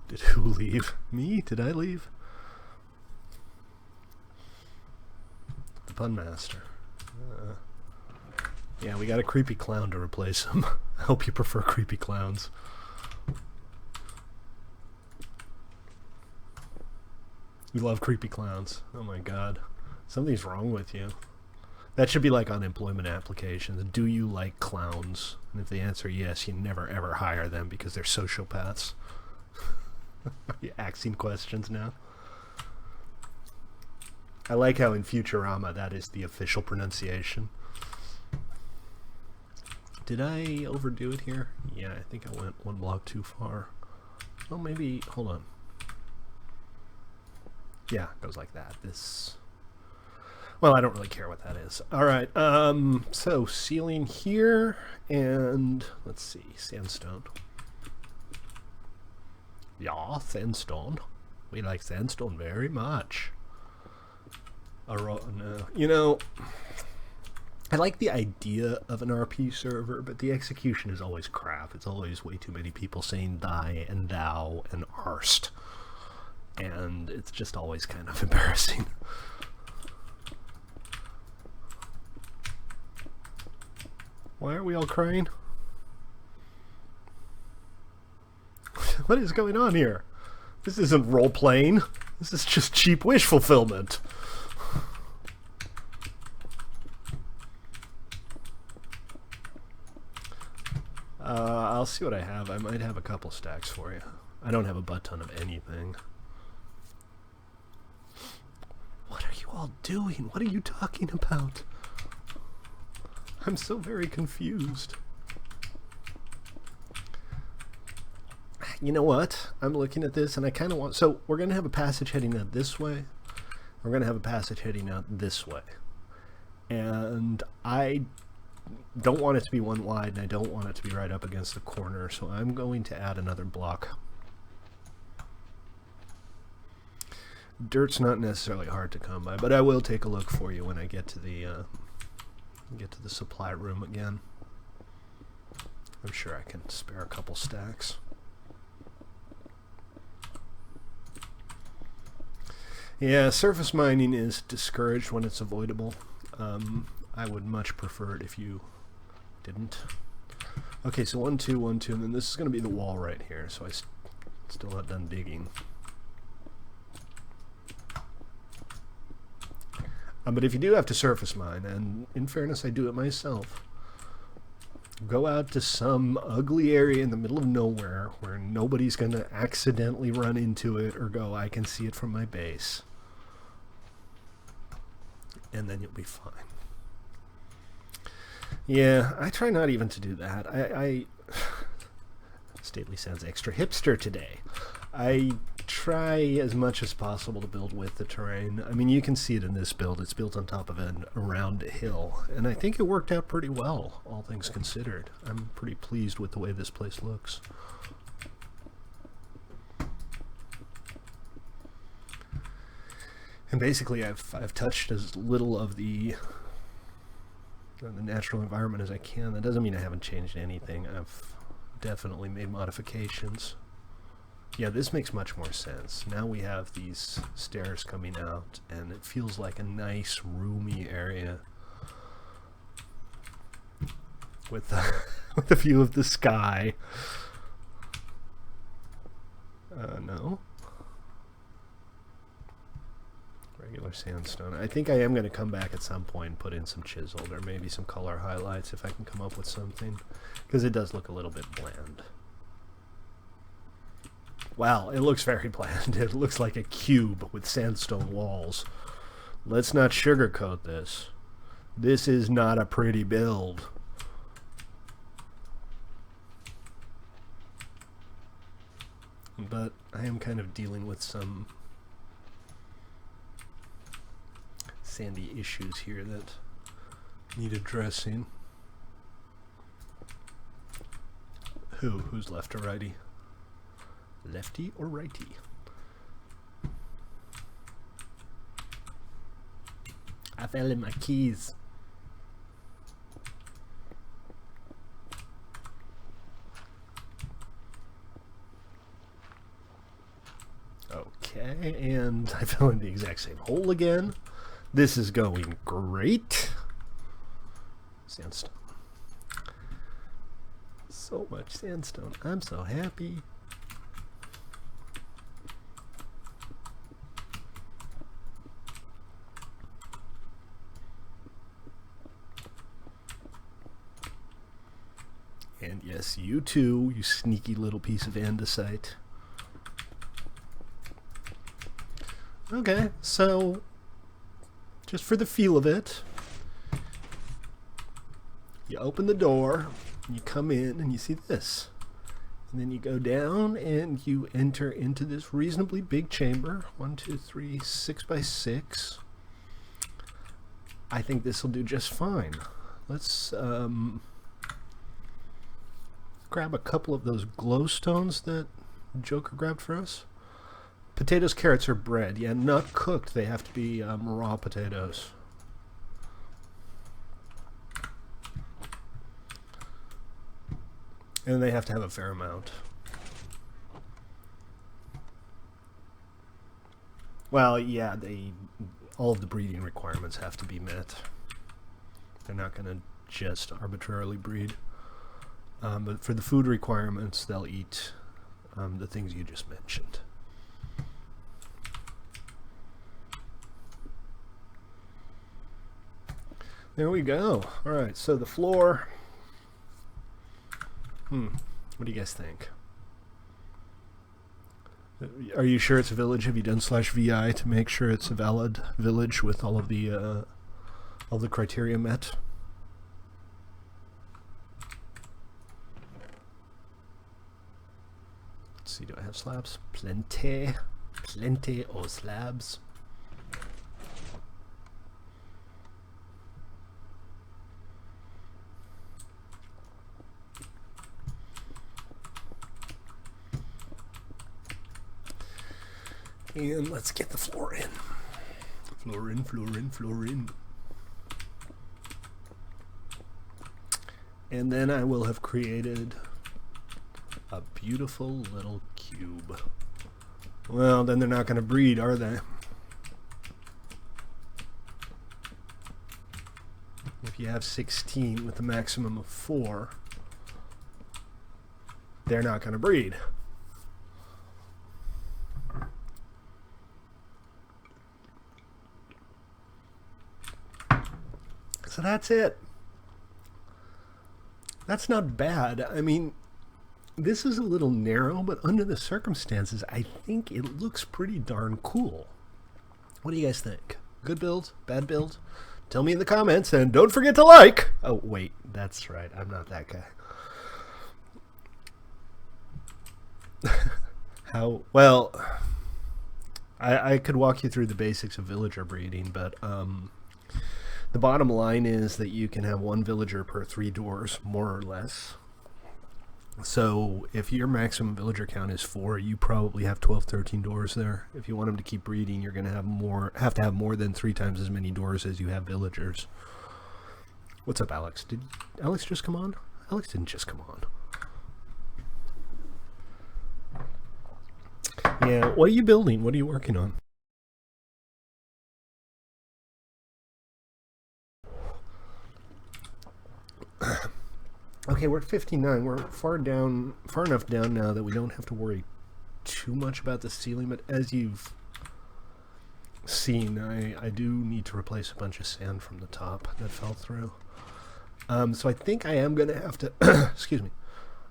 Did who leave? Me? Did I leave? The pun master. Yeah, we got a creepy clown to replace him. I hope you prefer creepy clowns. You love creepy clowns. Oh my god. Something's wrong with you. That should be like on employment applications. Do you like clowns? And if the answer is yes, you never ever hire them because they're sociopaths. Are you asking questions now? I like how in Futurama that is the official pronunciation. Did I overdo it here? Yeah, I think I went one block too far. Oh, maybe... Hold on. Yeah, it goes like that. This... Well, I don't really care what that is. Alright, so ceiling here, and... Let's see, sandstone. Yeah, sandstone. We like sandstone very much. No. You know... I like the idea of an RP server, but the execution is always crap. It's always way too many people saying thy and thou and arst. And it's just always kind of embarrassing. Why are we all crying? What is going on here? This isn't role-playing. This is just cheap wish fulfillment. I'll see what I have. I might have a couple stacks for you. I don't have a butt ton of anything. What are you all doing? What are you talking about? I'm so very confused. You know what? I'm looking at this and I kind of want... So we're going to have a passage heading out this way. We're going to have a passage heading out this way. And I don't want it to be one wide, and I don't want it to be right up against the corner, so I'm going to add another block. Dirt's not necessarily hard to come by, but I will take a look for you when I get to the supply room again. I'm sure I can spare a couple stacks. Yeah, surface mining is discouraged when it's avoidable. I would much prefer it if you didn't. Okay, so 1, 2, 1, 2, and then this is going to be the wall right here, so I still not done digging. But if you do have to surface mine, and in fairness I do it myself, Go out to some ugly area in the middle of nowhere where nobody's going to accidentally run into it or go, I can see it from my base. And then you'll be fine. Yeah, I try not even to do that. Stately sounds extra hipster today. I try as much as possible to build with the terrain. I mean, you can see it in this build. It's built on top of a round hill, and I think it worked out pretty well, all things considered. I'm pretty pleased with the way this place looks. And basically, I've touched as little of the natural environment as I can. That doesn't mean I haven't changed anything. I've definitely made modifications. Yeah, this makes much more sense. Now we have these stairs coming out, and it feels like a nice, roomy area with with a view of the sky. No. Regular sandstone. I think I am going to come back at some point and put in some chiseled or maybe some color highlights if I can come up with something, because it does look a little bit bland. Wow, it looks very bland. It looks like a cube with sandstone walls. Let's not sugarcoat this. This is not a pretty build. But I am kind of dealing with some sandy issues here that need addressing. Who's left or righty? Lefty or righty? I fell in my keys. Okay, and I fell in the exact same hole again. This is going great. Sandstone. So much sandstone. I'm so happy. And yes, you too, you sneaky little piece of andesite. Okay, so just for the feel of it, you open the door, you come in, and you see this. And then you go down and you enter into this reasonably big chamber. 1, 2, 3, 6 by 6. I think this will do just fine. Let's grab a couple of those glowstones that Joker grabbed for us. Potatoes, carrots, or bread. Yeah, not cooked. They have to be raw potatoes. And they have to have a fair amount. Well, yeah, all of the breeding requirements have to be met. They're not going to just arbitrarily breed. But for the food requirements, they'll eat the things you just mentioned. There we go. All right, so the floor. What do you guys think? Are you sure it's a village? Have you done /vi to make sure it's a valid village with all the criteria met? Let's see, do I have slabs? Plenty of slabs. And let's get the floor in. Floor in, floor in, floor in. And then I will have created a beautiful little cube. Well, then they're not going to breed, are they? If you have 16 with a maximum of 4, they're not going to breed. So that's it. That's not bad. I mean, this is a little narrow, but under the circumstances, I think it looks pretty darn cool. What do you guys think? Good build? Bad build? Tell me in the comments, and don't forget to like! Oh, wait, that's right. I'm not that guy. How? Well, I could walk you through the basics of villager breeding, but the bottom line is that you can have one villager per 3 doors, more or less. So if your maximum villager count is 4, you probably have 12, 13 doors there. If you want them to keep breeding, you're going to have to have more than 3 times as many doors as you have villagers. What's up, Alex? Did Alex just come on? Alex didn't just come on. Yeah, what are you building? What are you working on? Okay, we're at 59. We're far enough down now that we don't have to worry too much about the ceiling, but as you've seen, I do need to replace a bunch of sand from the top that fell through. So I think I am going to have to, excuse me,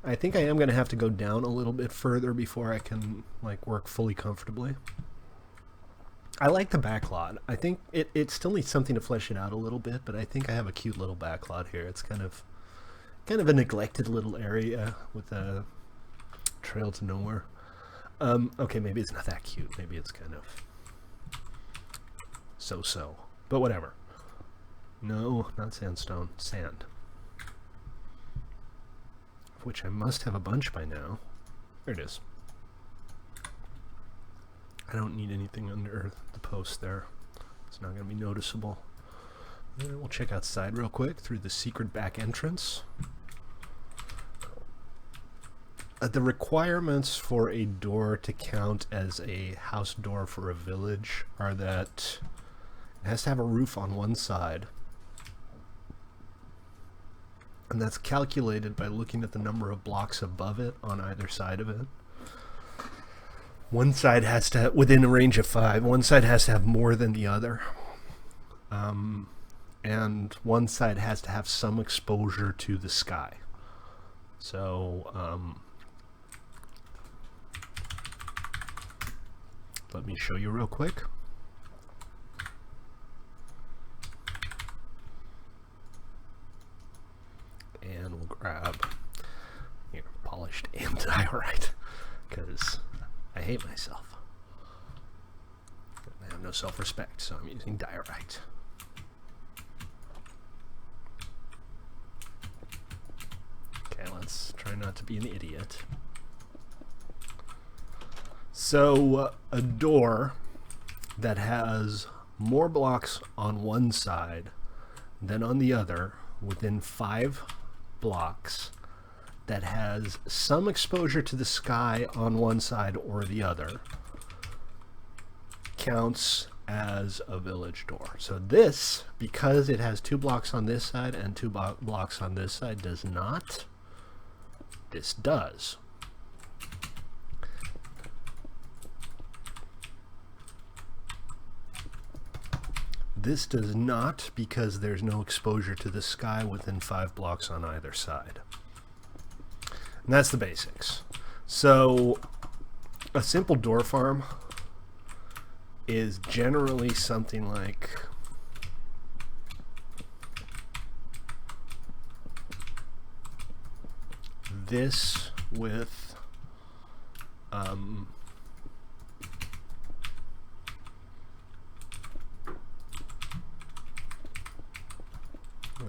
I think I am going to have to go down a little bit further before I can like work fully comfortably. I like the backlot. I think it still needs something to flesh it out a little bit, but I think I have a cute little backlot here. It's kind of a neglected little area with a trail to nowhere. Okay, maybe it's not that cute. Maybe it's kind of so-so, but whatever. No, not sandstone, sand. Which I must have a bunch by now. There it is. I don't need anything under the post there. It's not going to be noticeable. And we'll check outside real quick through the secret back entrance. The requirements for a door to count as a house door for a village are that it has to have a roof on one side. And that's calculated by looking at the number of blocks above it on either side of it. One side has to, within a range of 5, one side has to have more than the other. And one side has to have some exposure to the sky. So, let me show you real quick. And we'll grab here, polished and diorite, because I hate myself. I have no self-respect, so I'm using diorite. Okay, let's try not to be an idiot. So, a door that has more blocks on one side than on the other within 5 blocks that has some exposure to the sky on one side or the other counts as a village door. So this, because it has 2 blocks on this side and 2 blocks on this side, does not. This does. This does not, because there's no exposure to the sky within 5 blocks on either side. And that's the basics. So a simple door farm is generally something like this with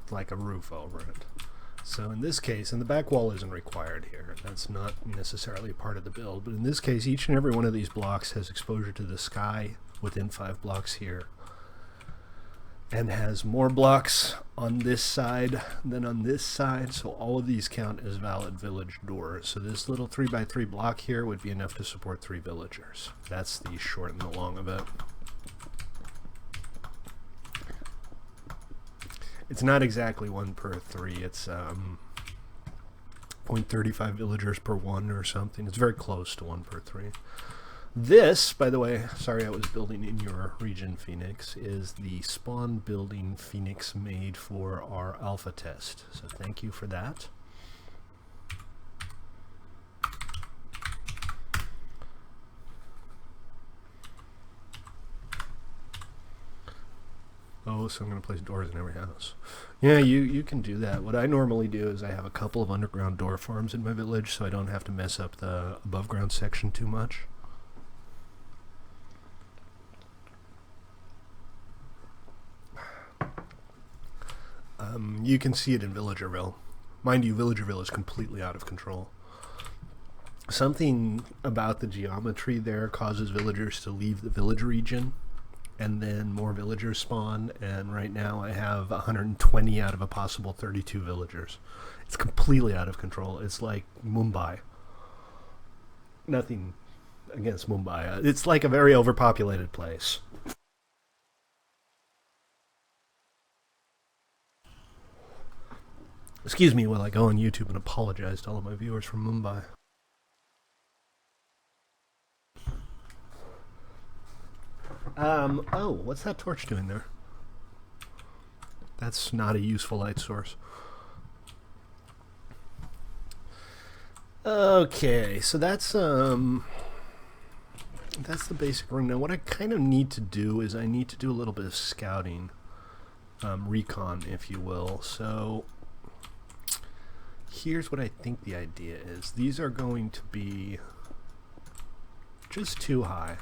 like a roof over it. So in this case, and the back wall isn't required here, that's not necessarily part of the build, but in this case each and every one of these blocks has exposure to the sky within 5 blocks here, and has more blocks on this side than on this side, so all of these count as valid village doors. So this little 3x3 block here would be enough to support 3 villagers. That's the short and the long of it. It's not exactly 1 per 3. It's 0.35 villagers per 1 or something. It's very close to 1 per 3. This, by the way, sorry I was building in your region, Phoenix, is the spawn building Phoenix made for our alpha test. So thank you for that. Oh, so I'm going to place doors in every house. Yeah, you can do that. What I normally do is I have a couple of underground door farms in my village so I don't have to mess up the above ground section too much. You can see it in Villagerville. Mind you, Villagerville is completely out of control. Something about the geometry there causes villagers to leave the village region, and then more villagers spawn, and right now I have 120 out of a possible 32 villagers. It's completely out of control. It's like Mumbai. Nothing against Mumbai. It's like a very overpopulated place. Excuse me while I go on YouTube and apologize to all of my viewers from Mumbai. Oh, what's that torch doing there? That's not a useful light source. Okay, so that's the basic room. Now what I kind of need to do is I need to do a little bit of scouting, recon, if you will. So here's what I think the idea is. These are going to be just too high.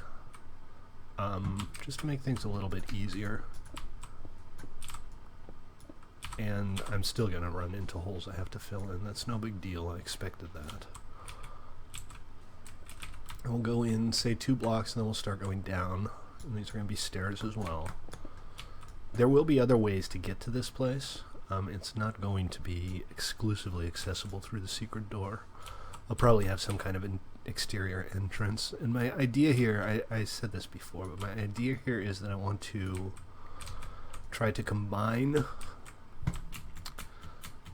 Just to make things a little bit easier. And I'm still going to run into holes I have to fill in. That's no big deal. I expected that. And we'll go in, say 2 blocks, and then we'll start going down. And these are going to be stairs as well. There will be other ways to get to this place. It's not going to be exclusively accessible through the secret door. I'll probably have some kind of an exterior entrance. And my idea here, I said this before, but my idea here is that I want to try to combine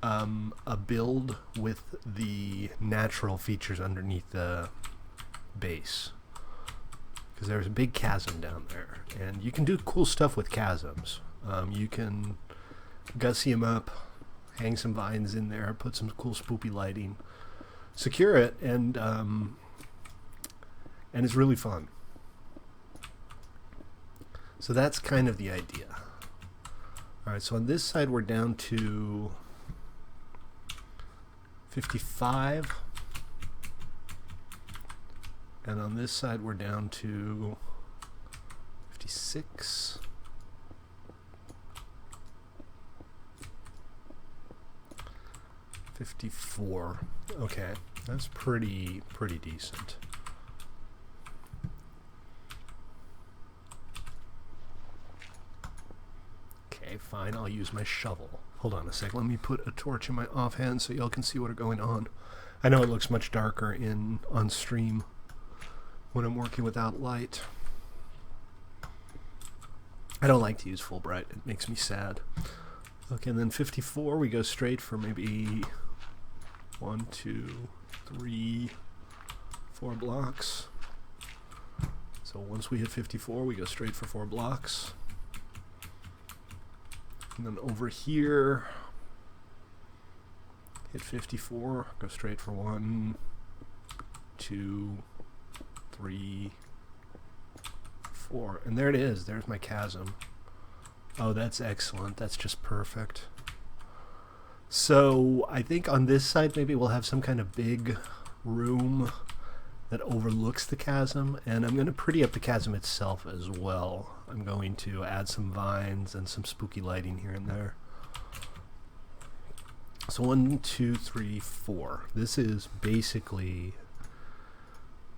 a build with the natural features underneath the base. Because there's a big chasm down there. And you can do cool stuff with chasms. You can gussy them up, hang some vines in there, put some cool spoopy lighting, secure it, and it's really fun. So that's kind of the idea. Alright, so on this side we're down to 55, and on this side we're down to 56. 54. Okay, that's pretty decent. Okay, fine, I'll use my shovel. Hold on a sec, let me put a torch in my offhand so y'all can see what's going on. I know it looks much darker on stream when I'm working without light. I don't like to use full bright, it makes me sad. Okay, and then 54, we go straight for maybe 1, 2, 3, 4 blocks. So once we hit 54, we go straight for 4 blocks. And then over here, hit 54, go straight for 1, 2, 3, 4. And there it is, there's my chasm. Oh, that's excellent. That's just perfect. So I think on this side maybe we'll have some kind of big room that overlooks the chasm, and I'm going to pretty up the chasm itself as well. I'm going to add some vines and some spooky lighting here and there. So 1, 2, 3, 4. This is basically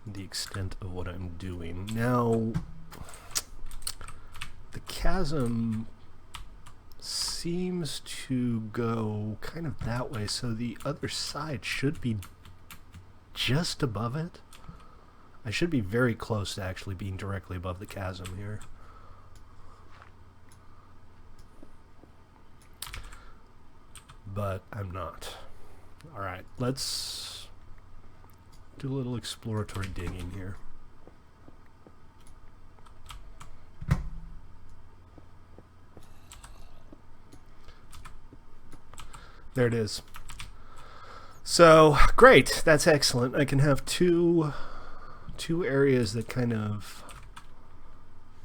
the extent of what I'm doing. Now, the chasm seems to go kind of that way, so the other side should be just above it. I should be very close to actually being directly above the chasm here. But I'm not. Alright, let's do a little exploratory digging here. There it is. So, great. That's excellent. I can have two areas that kind of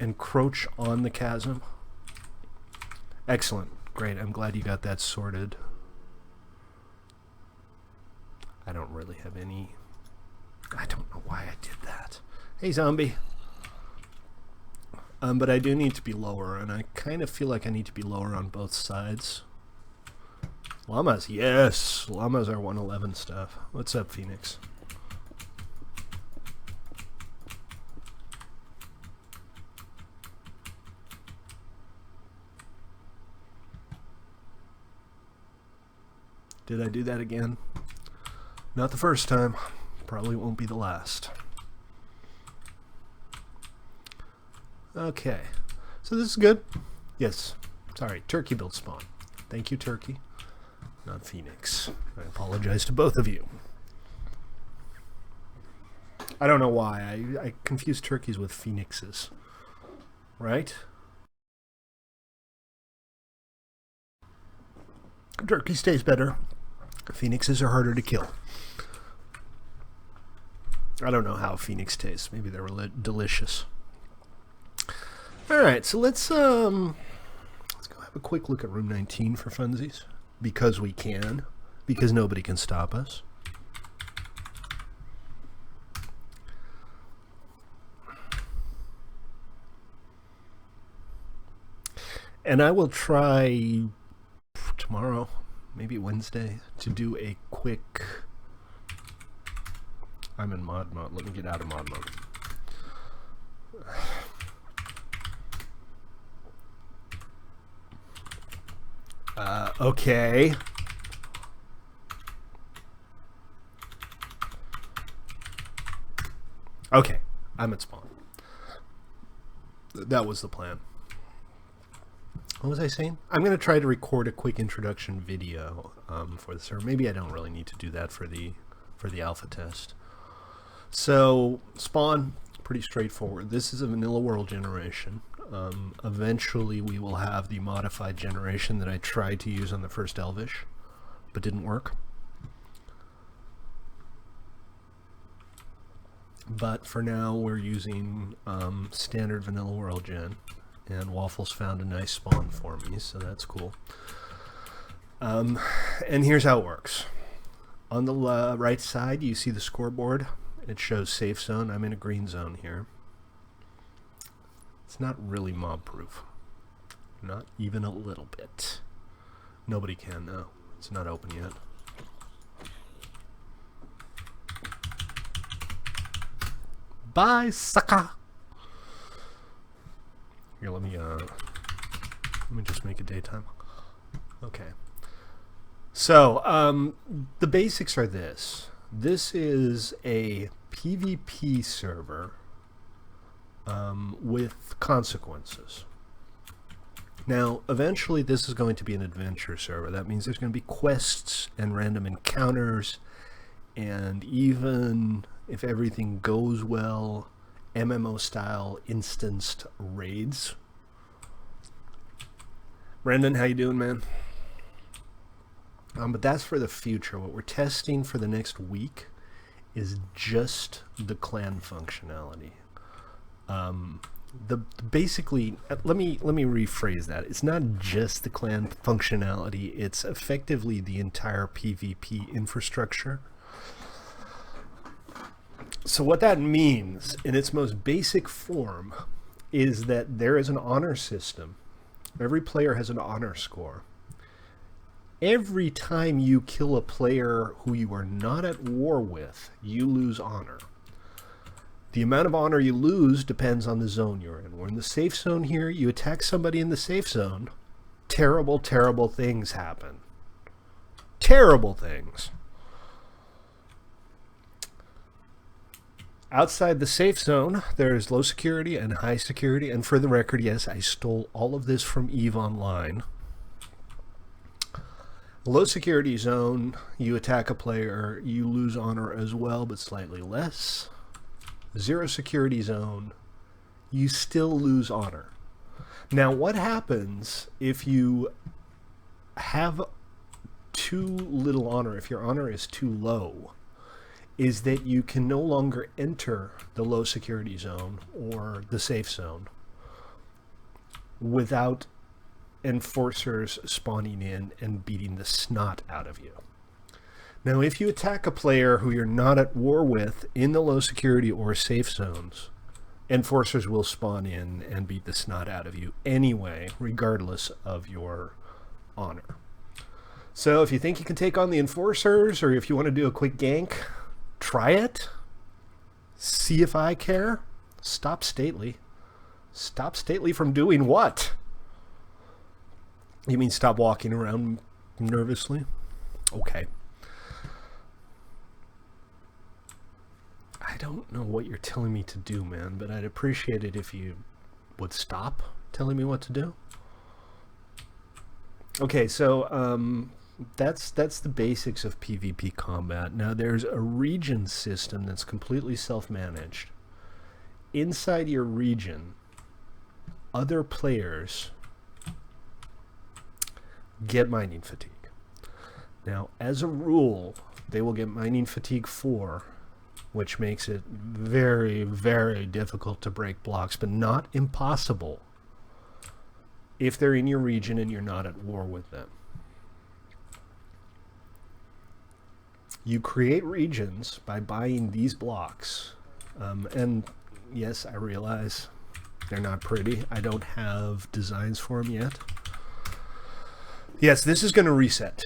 encroach on the chasm. Excellent. Great. I'm glad you got that sorted. I don't really have any... I don't know why I did that. Hey, zombie. But I do need to be lower, and I kind of feel like I need to be lower on both sides. Llamas, yes! Llamas are 111 stuff. What's up, Phoenix? Did I do that again? Not the first time. Probably won't be the last. Okay. So this is good. Yes. Sorry. Turkey built spawn. Thank you, Turkey. Not Phoenix. I apologize to both of you. I don't know why. I confuse turkeys with phoenixes. Right? Turkey stays better. Phoenixes are harder to kill. I don't know how phoenix tastes. Maybe they're delicious. All right, so let's go have a quick look at room 19 for funsies, because we can, because nobody can stop us. And I will try tomorrow, maybe Wednesday, to do a quick... I'm in mod mode. Let me get out of mod mode. Okay. Okay, I'm at spawn. That was the plan. What was I saying? I'm going to try to record a quick introduction video for the server. Maybe I don't really need to do that for the alpha test. So, spawn, pretty straightforward. This is a vanilla world generation. Eventually we will have the modified generation that I tried to use on the first Elvish, but didn't work. But for now we're using standard vanilla world gen, and Waffles found a nice spawn for me, so that's cool. And here's how it works. On the right side you see the scoreboard. It shows safe zone. I'm in a green zone here. It's not really mob proof. Not even a little bit. Nobody can though. It's not open yet. Bye, sucker! Here, let me just make it daytime. Okay. So, the basics are this. This is a PvP server with consequences. Now, eventually this is going to be an adventure server. That means there's going to be quests and random encounters, and even if everything goes well, MMO-style instanced raids. Brendan, how you doing, man? But that's for the future. What we're testing for the next week is just the clan functionality. Basically, let me rephrase that. It's not just the clan functionality. It's effectively the entire PvP infrastructure. So what that means, in its most basic form, is that there is an honor system. Every player has an honor score. Every time you kill a player who you are not at war with, you lose honor. The amount of honor you lose depends on the zone you're in. We're in the safe zone here. You attack somebody in the safe zone, terrible, terrible things happen. Terrible things. Outside the safe zone, there's low security and high security. And for the record, yes, I stole all of this from EVE Online. Low security zone, you attack a player, you lose honor as well, but slightly less. Zero security zone, you still lose honor. Now, what happens if you have too little honor, if your honor is too low, is that you can no longer enter the low security zone or the safe zone without enforcers spawning in and beating the snot out of you. Now, if you attack a player who you're not at war with in the low security or safe zones, enforcers will spawn in and beat the snot out of you anyway, regardless of your honor. So if you think you can take on the enforcers, or if you want to do a quick gank, try it. See if I care. Stop Stately. Stop Stately from doing what? You mean stop walking around nervously? Okay. I don't know what you're telling me to do, man, but I'd appreciate it if you would stop telling me what to do. Okay, so that's the basics of PvP combat. Now there's a region system that's completely self-managed. Inside your region, other players get mining fatigue. Now, as a rule, they will get mining fatigue 4, which makes it very, very difficult to break blocks, but not impossible if they're in your region and you're not at war with them. You create regions by buying these blocks. And yes, I realize they're not pretty. I don't have designs for them yet. Yes, this is going to reset.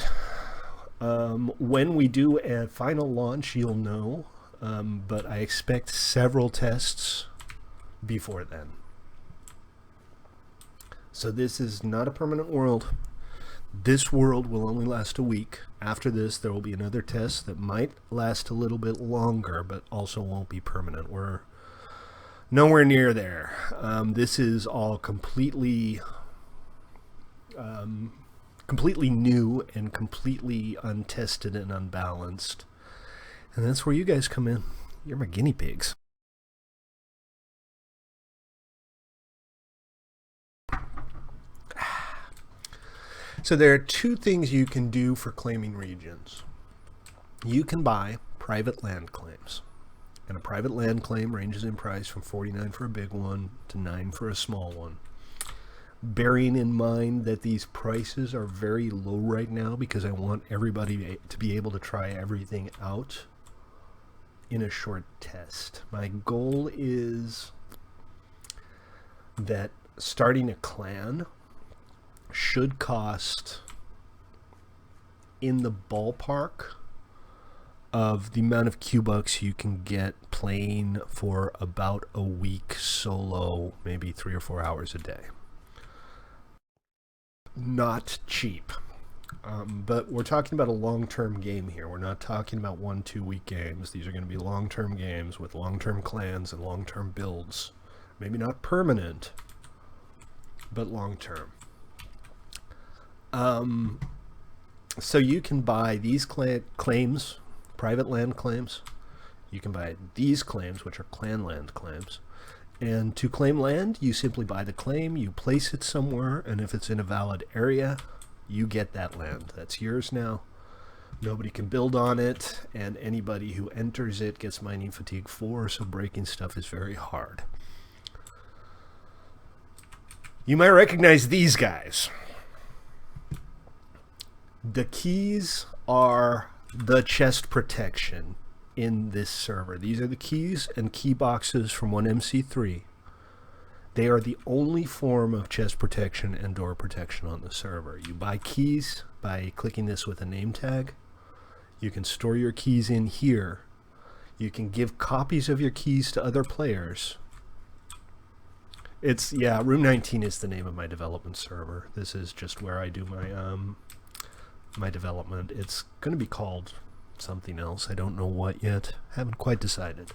When we do a final launch, you'll know. But I expect several tests before then. So this is not a permanent world. This world will only last a week. After this, there will be another test that might last a little bit longer, but also won't be permanent. We're nowhere near there. This is all completely new and completely untested and unbalanced. And that's where you guys come in. You're my guinea pigs. So there are two things you can do for claiming regions. You can buy private land claims. And a private land claim ranges in price from $49 for a big one to $9 for a small one. Bearing in mind that these prices are very low right now because I want everybody to be able to try everything out in a short test. My goal is that starting a clan should cost in the ballpark of the amount of Q-Bucks you can get playing for about a week solo, maybe 3 or 4 hours a day. Not cheap. But we're talking about a long-term game here. We're not talking about 1-2 week games. These are going to be long-term games with long-term clans and long-term builds. Maybe not permanent, but long-term. So you can buy these claims, private land claims. You can buy these claims, which are clan land claims. And to claim land, you simply buy the claim, you place it somewhere, and if it's in a valid area, you get that land. That's yours now. Nobody can build on it, and anybody who enters it gets mining fatigue 4, so breaking stuff is very hard. You might recognize these guys. The keys are the chest protection in this server. These are the keys and key boxes from 1MC3. They are the only form of chest protection and door protection on the server. You buy keys by clicking this with a name tag. You can store your keys in here. You can give copies of your keys to other players. Room 19 is the name of my development server. This is just where I do my development. It's going to be called something else. I don't know what yet. Haven't quite decided.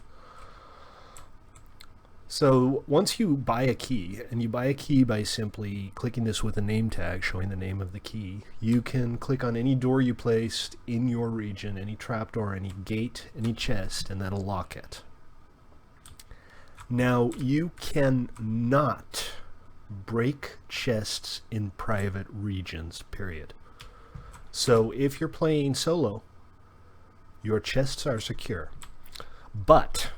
So once you buy a key, and you buy a key by simply clicking this with a name tag showing the name of the key, you can click on any door you placed in your region, any trapdoor, any gate, any chest, and that'll lock it. Now, you cannot break chests in private regions, period. So if you're playing solo, your chests are secure. But,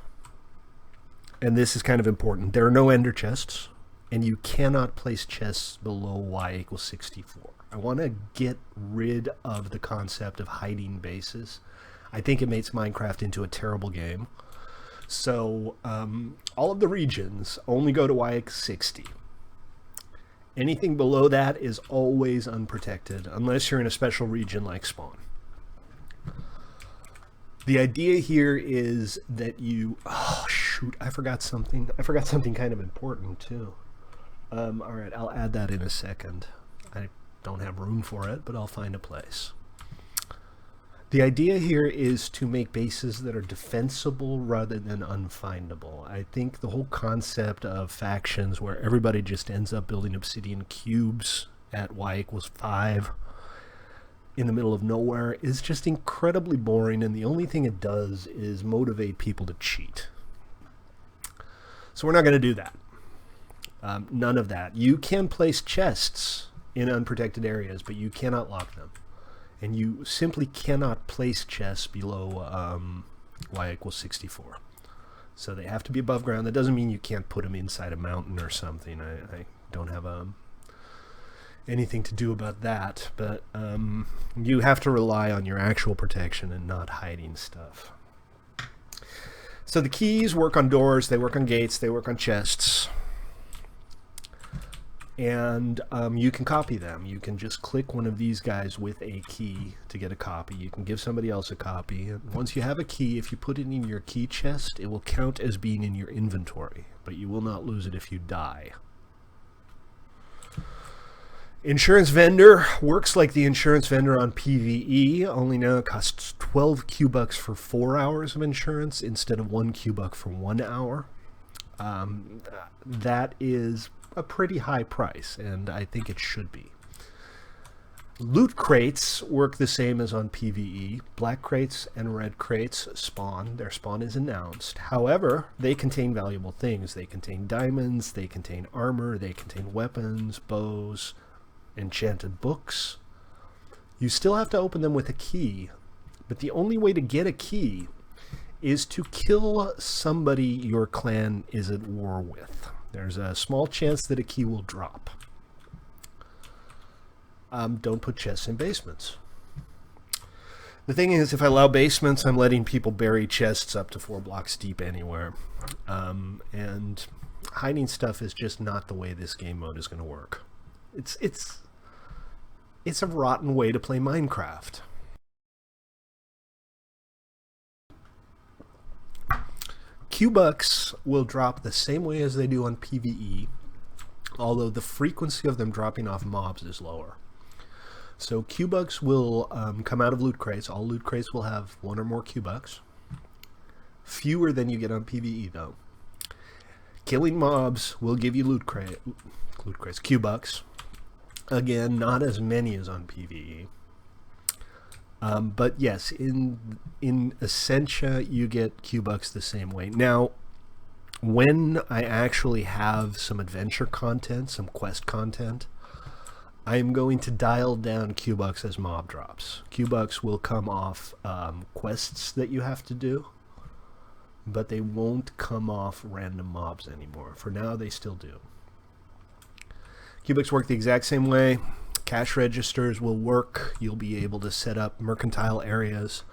and this is kind of important, there are no ender chests. and you cannot place chests below y equals 64. I want to get rid of the concept of hiding bases. I think it makes Minecraft into a terrible game. So all of the regions only go to y equals 60. Anything below that is always unprotected, unless you're in a special region like spawn. The idea here is that you... Oh, shoot, I forgot something. I forgot something kind of important, too. All right, I'll add that in a second. I don't have room for it, but I'll find a place. The idea here is to make bases that are defensible rather than unfindable. I think the whole concept of factions where everybody just ends up building obsidian cubes at y equals 5 in the middle of nowhere is just incredibly boring, and the only thing it does is motivate people to cheat. So we're not going to do that. None of that. You can place chests in unprotected areas, but you cannot lock them. And you simply cannot place chests below y equals 64. So they have to be above ground. That doesn't mean you can't put them inside a mountain or something. I don't have anything to do about that, but you have to rely on your actual protection and not hiding stuff. So the keys work on doors, they work on gates, they work on chests. And you can copy them. You can just click one of these guys with a key to get a copy. You can give somebody else a copy. And once you have a key, if you put it in your key chest, it will count as being in your inventory, but you will not lose it if you die. Insurance vendor works like the insurance vendor on PvE, only now it costs 12 Q-Bucks for 4 hours of insurance instead of 1 Q-Buck for 1 hour. That is a pretty high price, and I think it should be. Loot crates work the same as on PvE. Black crates and red crates spawn. Their spawn is announced. However, they contain valuable things. They contain diamonds, they contain armor, they contain weapons, bows, enchanted books. You still have to open them with a key, but the only way to get a key is to kill somebody your clan is at war with. There's a small chance that a key will drop. Don't put chests in basements. The thing is, if I allow basements, I'm letting people bury chests up to 4 blocks deep anywhere. And hiding stuff is just not the way this game mode is going to work. It's a rotten way to play Minecraft. Q-Bucks will drop the same way as they do on PvE, although the frequency of them dropping off mobs is lower. So Q-Bucks will come out of loot crates. All loot crates will have 1 or more Q-Bucks. Fewer than you get on PvE, though. Killing mobs will give you loot crates, Q-Bucks. Again, not as many as on PvE. But yes, in Essentia, you get Q-Bucks the same way. Now, when I actually have some adventure content, some quest content, I am going to dial down Q-Bucks as mob drops. Q-Bucks will come off quests that you have to do, but they won't come off random mobs anymore. For now, they still do. Q-Bucks work the exact same way. Cash registers will work. You'll be able to set up mercantile areas.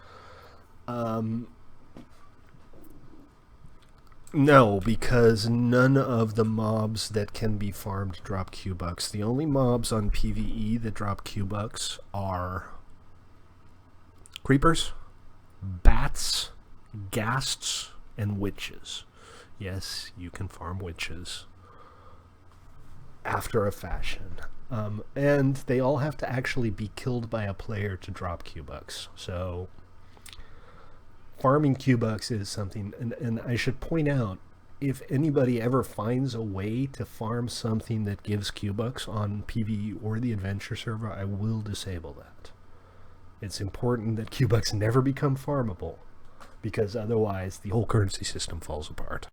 No, because none of the mobs that can be farmed drop Q-Bucks. The only mobs on PvE that drop Q-Bucks are creepers, bats, ghasts, and witches. Yes, you can farm witches after a fashion. And they all have to actually be killed by a player to drop Q-Bucks. So farming Q-Bucks is something, and I should point out, if anybody ever finds a way to farm something that gives Q-Bucks on PvE or the adventure server, I will disable that. It's important that Q-Bucks never become farmable, because otherwise the whole currency system falls apart.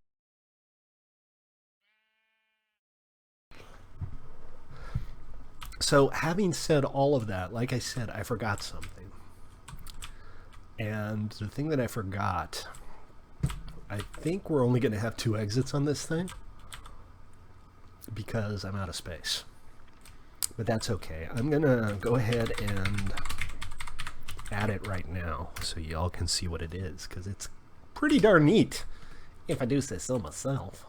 So having said all of that, like I said, I forgot something. And the thing that I forgot, I think we're only going to have 2 exits on this thing. because I'm out of space. But that's okay. I'm going to go ahead and add it right now so y'all can see what it is, because it's pretty darn neat, if I do say so myself.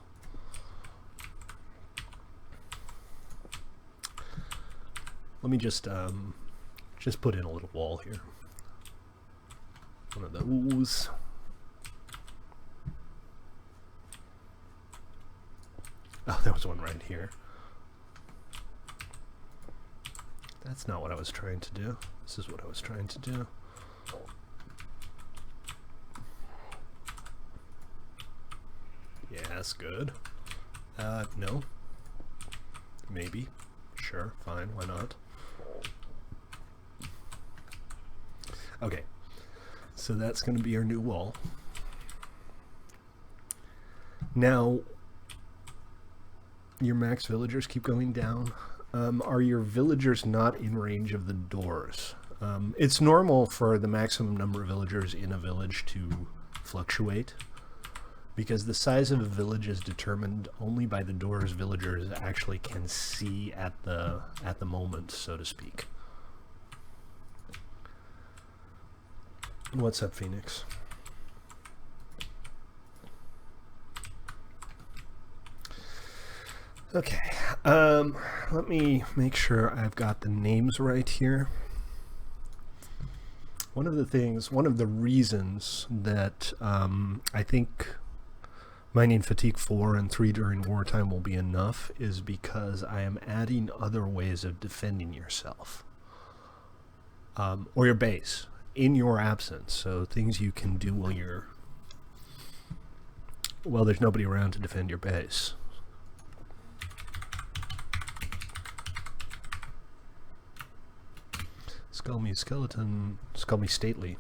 Let me just put in a little wall here. One of those. Oh, there was one right here. That's not what I was trying to do. This is what I was trying to do. Yeah, that's good. No. Maybe. Sure, fine, why not? Okay. So that's going to be our new wall. Now, your max villagers keep going down. Are your villagers not in range of the doors? It's normal for the maximum number of villagers in a village to fluctuate, because the size of a village is determined only by the doors villagers actually can see at the moment, so to speak. What's up, Phoenix? Okay, let me make sure I've got the names right here. One of the reasons that I think Mining Fatigue 4 and 3 during wartime will be enough is because I am adding other ways of defending yourself. Or your base, in your absence. So things you can do while there's nobody around to defend your base. Skull me skeleton, skull me stately.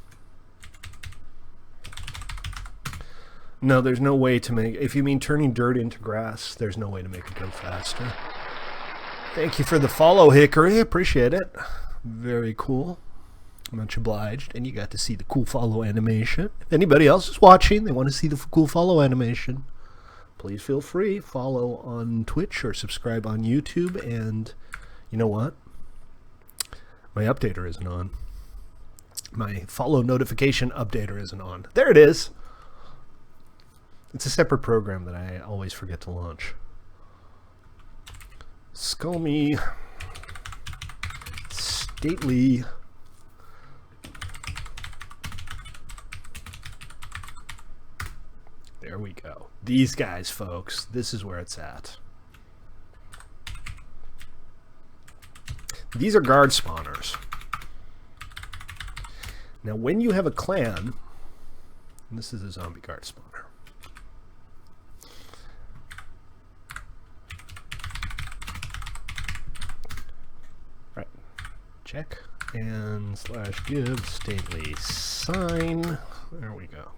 No, there's no way to make, if you mean turning dirt into grass, there's no way to make it go faster. Thank you for the follow, Hickory. Appreciate it. Very cool. Much obliged. And you got to see the cool follow animation. If anybody else is watching, they want to see the cool follow animation, please feel free. Follow on Twitch or subscribe on YouTube. And you know what? My updater isn't on. My follow notification updater isn't on. There it is. It's a separate program that I always forget to launch. Skull me stately. There we go. These guys, folks, this is where it's at. These are guard spawners. Now, when you have a clan, and this is a zombie guard spawner. Right. Check. And / give stately sign. There we go.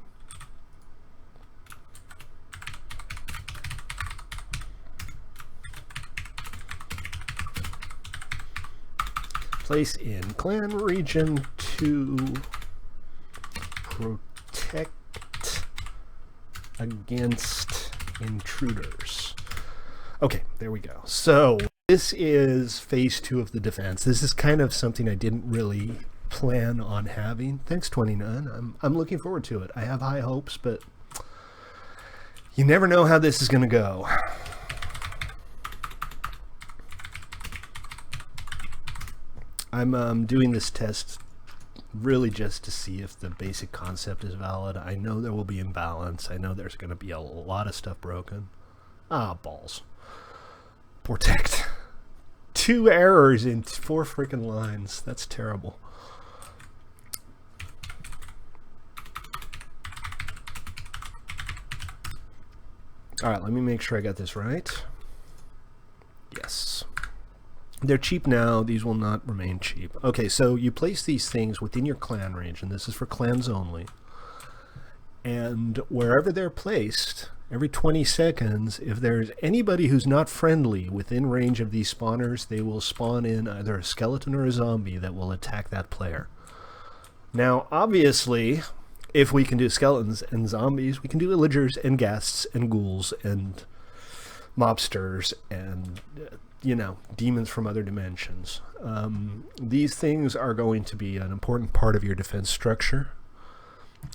Place in clan region to protect against intruders. Okay, there we go. So this is phase 2 of the defense. This is kind of something I didn't really plan on having. Thanks, 29. I'm looking forward to it. I have high hopes, but you never know how this is going to go. I'm doing this test really just to see if the basic concept is valid. I know there will be imbalance. I know there's going to be a lot of stuff broken. Ah, balls. Protect. 2 errors in 4 freaking lines. That's terrible. All right, let me make sure I got this right. Yes. They're cheap now. These will not remain cheap. Okay, so you place these things within your clan range, and this is for clans only. And wherever they're placed, every 20 seconds, if there's anybody who's not friendly within range of these spawners, they will spawn in either a skeleton or a zombie that will attack that player. Now, obviously, if we can do skeletons and zombies, we can do villagers and ghasts and ghouls and mobsters and demons from other dimensions. These things are going to be an important part of your defense structure.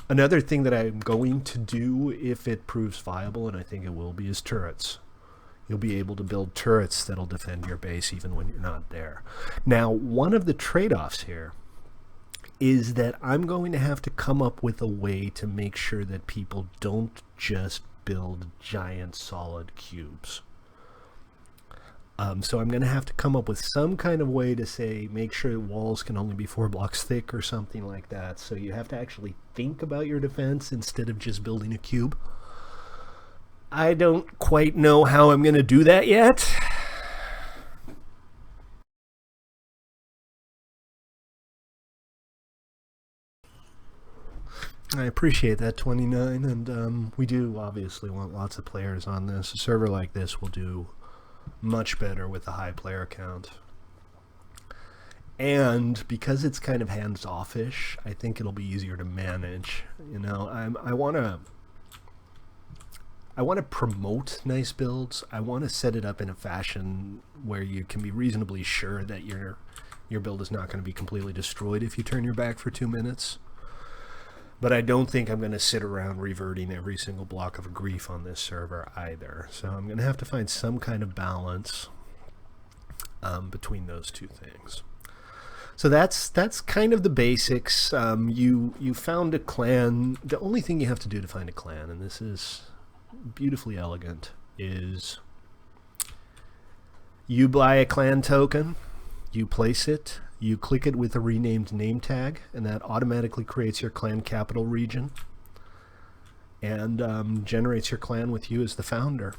Another thing that I'm going to do, if it proves viable, and I think it will be, is turrets. You'll be able to build turrets that'll defend your base even when you're not there. Now, one of the trade-offs here is that I'm going to have to come up with a way to make sure that people don't just build giant solid cubes. So I'm going to have to come up with some kind of way to say, make sure walls can only be 4 blocks thick or something like that. So you have to actually think about your defense instead of just building a cube. I don't quite know how I'm going to do that yet. I appreciate that, 29, and we do obviously want lots of players on this. A server like this will do much better with a high player count. And because it's kind of hands-off-ish, I think it'll be easier to manage. I want to promote nice builds. I want to set it up in a fashion where you can be reasonably sure that your build is not going to be completely destroyed if you turn your back for 2 minutes. But I don't think I'm going to sit around reverting every single block of grief on this server either. So I'm going to have to find some kind of balance between those two things. So that's kind of the basics. You found a clan. The only thing you have to do to find a clan, and this is beautifully elegant, is you buy a clan token, you place it, you click it with a renamed name tag, and that automatically creates your clan capital region and generates your clan with you as the founder.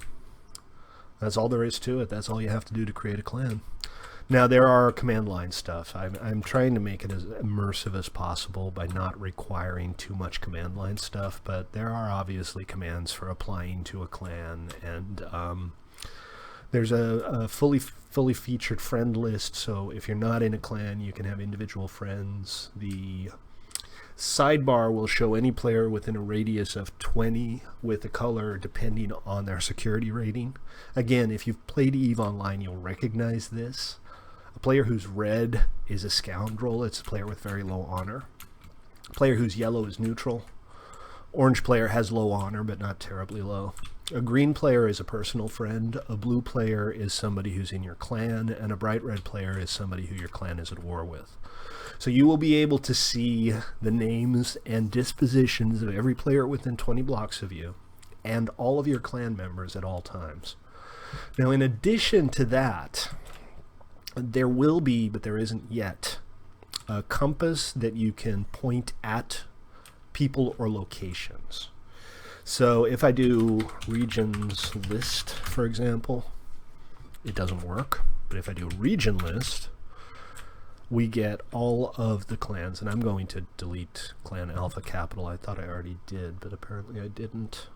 That's all there is to it. That's all you have to do to create a clan. Now, there are command line stuff. I'm trying to make it as immersive as possible by not requiring too much command line stuff, but there are obviously commands for applying to a clan, and there's a fully featured friend list, so if you're not in a clan, you can have individual friends. The sidebar will show any player within a radius of 20 with a color depending on their security rating. Again, if you've played EVE Online, you'll recognize this. A player who's red is a scoundrel. It's a player with very low honor. A player who's yellow is neutral. Orange player has low honor, but not terribly low. A green player is a personal friend. A blue player is somebody who's in your clan. And a bright red player is somebody who your clan is at war with. So you will be able to see the names and dispositions of every player within 20 blocks of you and all of your clan members at all times. Now, in addition to that, there will be, but there isn't yet, a compass that you can point at people or locations. So if I do regions list, for example, it doesn't work. But if I do region list, we get all of the clans. And I'm going to delete clan alpha capital. I thought I already did, but apparently I didn't.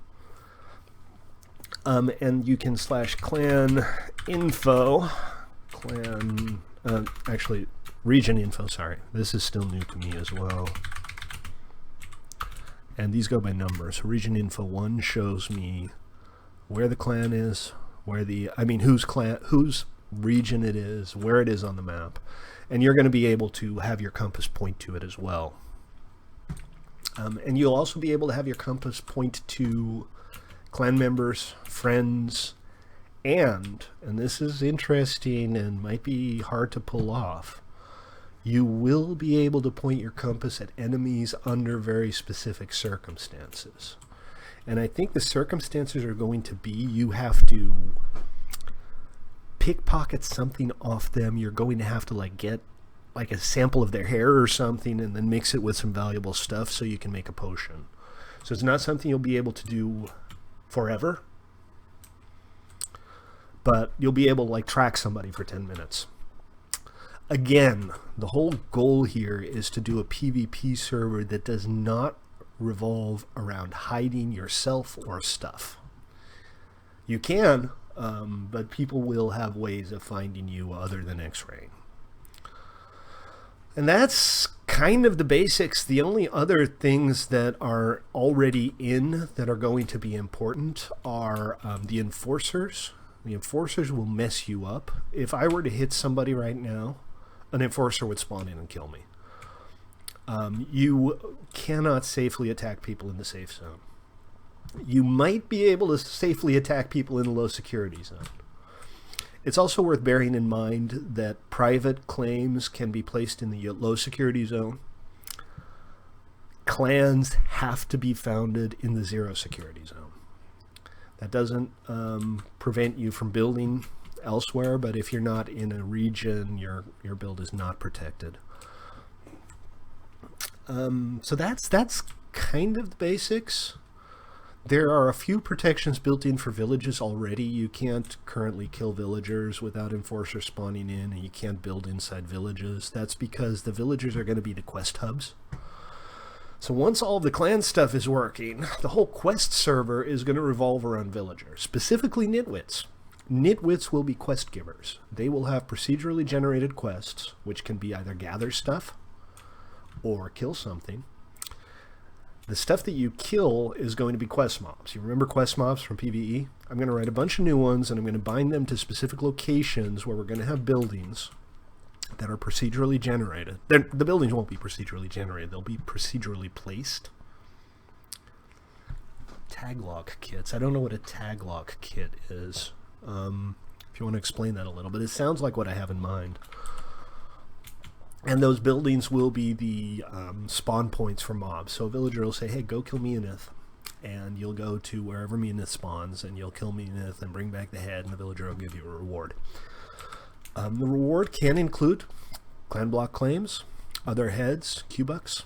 And you can /clan info, actually region info, sorry. This is still new to me as well. And these go by numbers. So region info 1 shows me where the clan is, whose region it is, where it is on the map. And you're going to be able to have your compass point to it as well. And you'll also be able to have your compass point to clan members, friends, and this is interesting and might be hard to pull off, you will be able to point your compass at enemies under very specific circumstances. And I think the circumstances are going to be you have to pickpocket something off them. You're going to have to get a sample of their hair or something and then mix it with some valuable stuff so you can make a potion. So it's not something you'll be able to do forever, but you'll be able to track somebody for 10 minutes. Again, the whole goal here is to do a PvP server that does not revolve around hiding yourself or stuff. You can, but people will have ways of finding you other than X-ray. And that's kind of the basics. The only other things that are already in that are going to be important are the enforcers. The enforcers will mess you up. If I were to hit somebody right now, an enforcer would spawn in and kill me. You cannot safely attack people in the safe zone. You might be able to safely attack people in the low security zone. It's also worth bearing in mind that private claims can be placed in the low security zone. Clans have to be founded in the zero security zone. That doesn't prevent you from building elsewhere, but if you're not in a region, your build is not protected. So that's kind of the basics. There are a few protections built in for villages already. You can't currently kill villagers without enforcers spawning in, and you can't build inside villages. That's because the villagers are going to be the quest hubs. So once all the clan stuff is working, the whole quest server is going to revolve around villagers, specifically nitwits. Nitwits will be quest givers. They will have procedurally generated quests, which can be either gather stuff or kill something. The stuff that you kill is going to be quest mobs. You remember quest mobs from PvE? I'm going to write a bunch of new ones, and I'm going to bind them to specific locations where we're going to have buildings that are procedurally generated. The buildings won't be procedurally generated. They'll be procedurally placed. Tag lock kits. I don't know what a tag lock kit is. If you want to explain that a little bit. It sounds like what I have in mind. And those buildings will be the spawn points for mobs. So a villager will say, hey, go kill Meanith. And you'll go to wherever Meanith spawns, and you'll kill Meanith and bring back the head, and the villager will give you a reward. The reward can include clan block claims, other heads, Q-Bucks.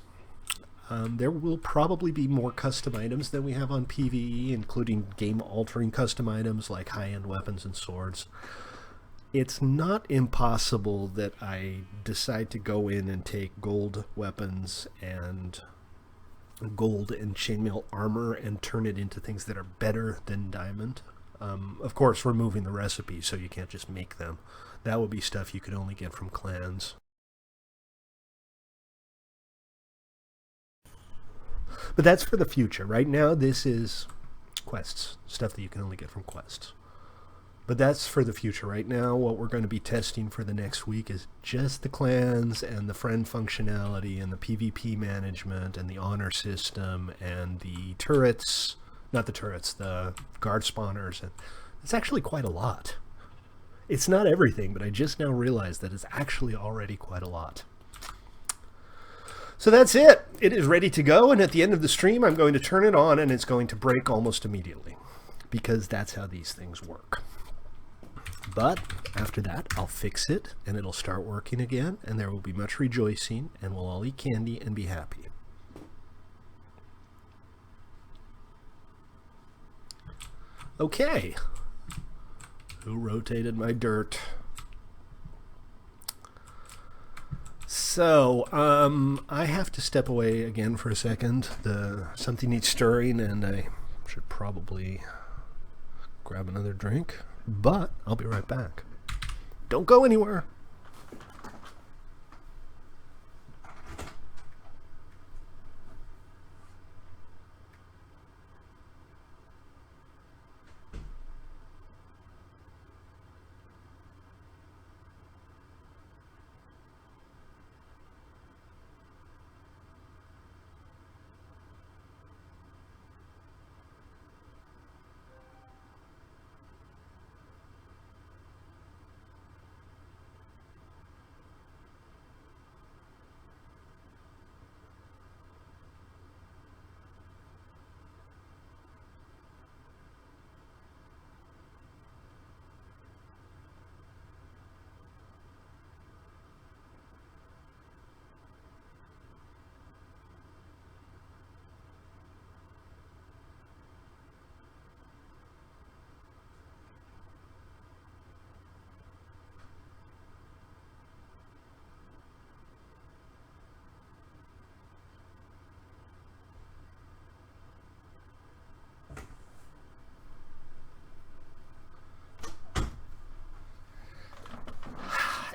There will probably be more custom items than we have on PvE, including game-altering custom items like high-end weapons and swords. It's not impossible that I decide to go in and take gold weapons and gold and chainmail armor and turn it into things that are better than diamond. Of course, removing the recipe so you can't just make them. That would be stuff you could only get from clans. But that's for the future. Right now, this is quests, stuff that you can only get from quests. But that's for the future. Right now, what we're going to be testing for the next week is just the clans and the friend functionality and the PvP management and the honor system and the turrets. Not the turrets, the guard spawners. And it's actually quite a lot. It's not everything, but I just now realized that it's actually already quite a lot. So that's it. It is ready to go, and at the end of the stream, I'm going to turn it on, and it's going to break almost immediately, because that's how these things work. But after that, I'll fix it, and it'll start working again, and there will be much rejoicing, and we'll all eat candy and be happy. Okay. Who rotated my dirt? So, I have to step away again for a second. Something needs stirring, and I should probably grab another drink. But I'll be right back. Don't go anywhere.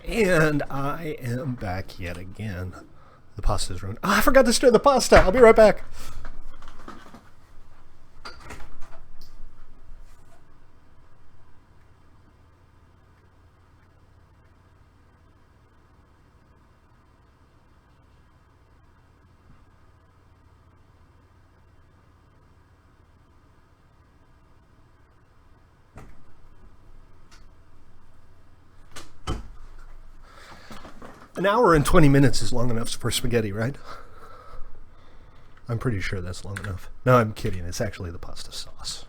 And I am back yet again. The pasta's ruined. Oh, I forgot to stir the pasta. I'll be right back. An hour and 20 minutes is long enough for spaghetti, right? I'm pretty sure that's long enough. No, I'm kidding. It's actually the pasta sauce.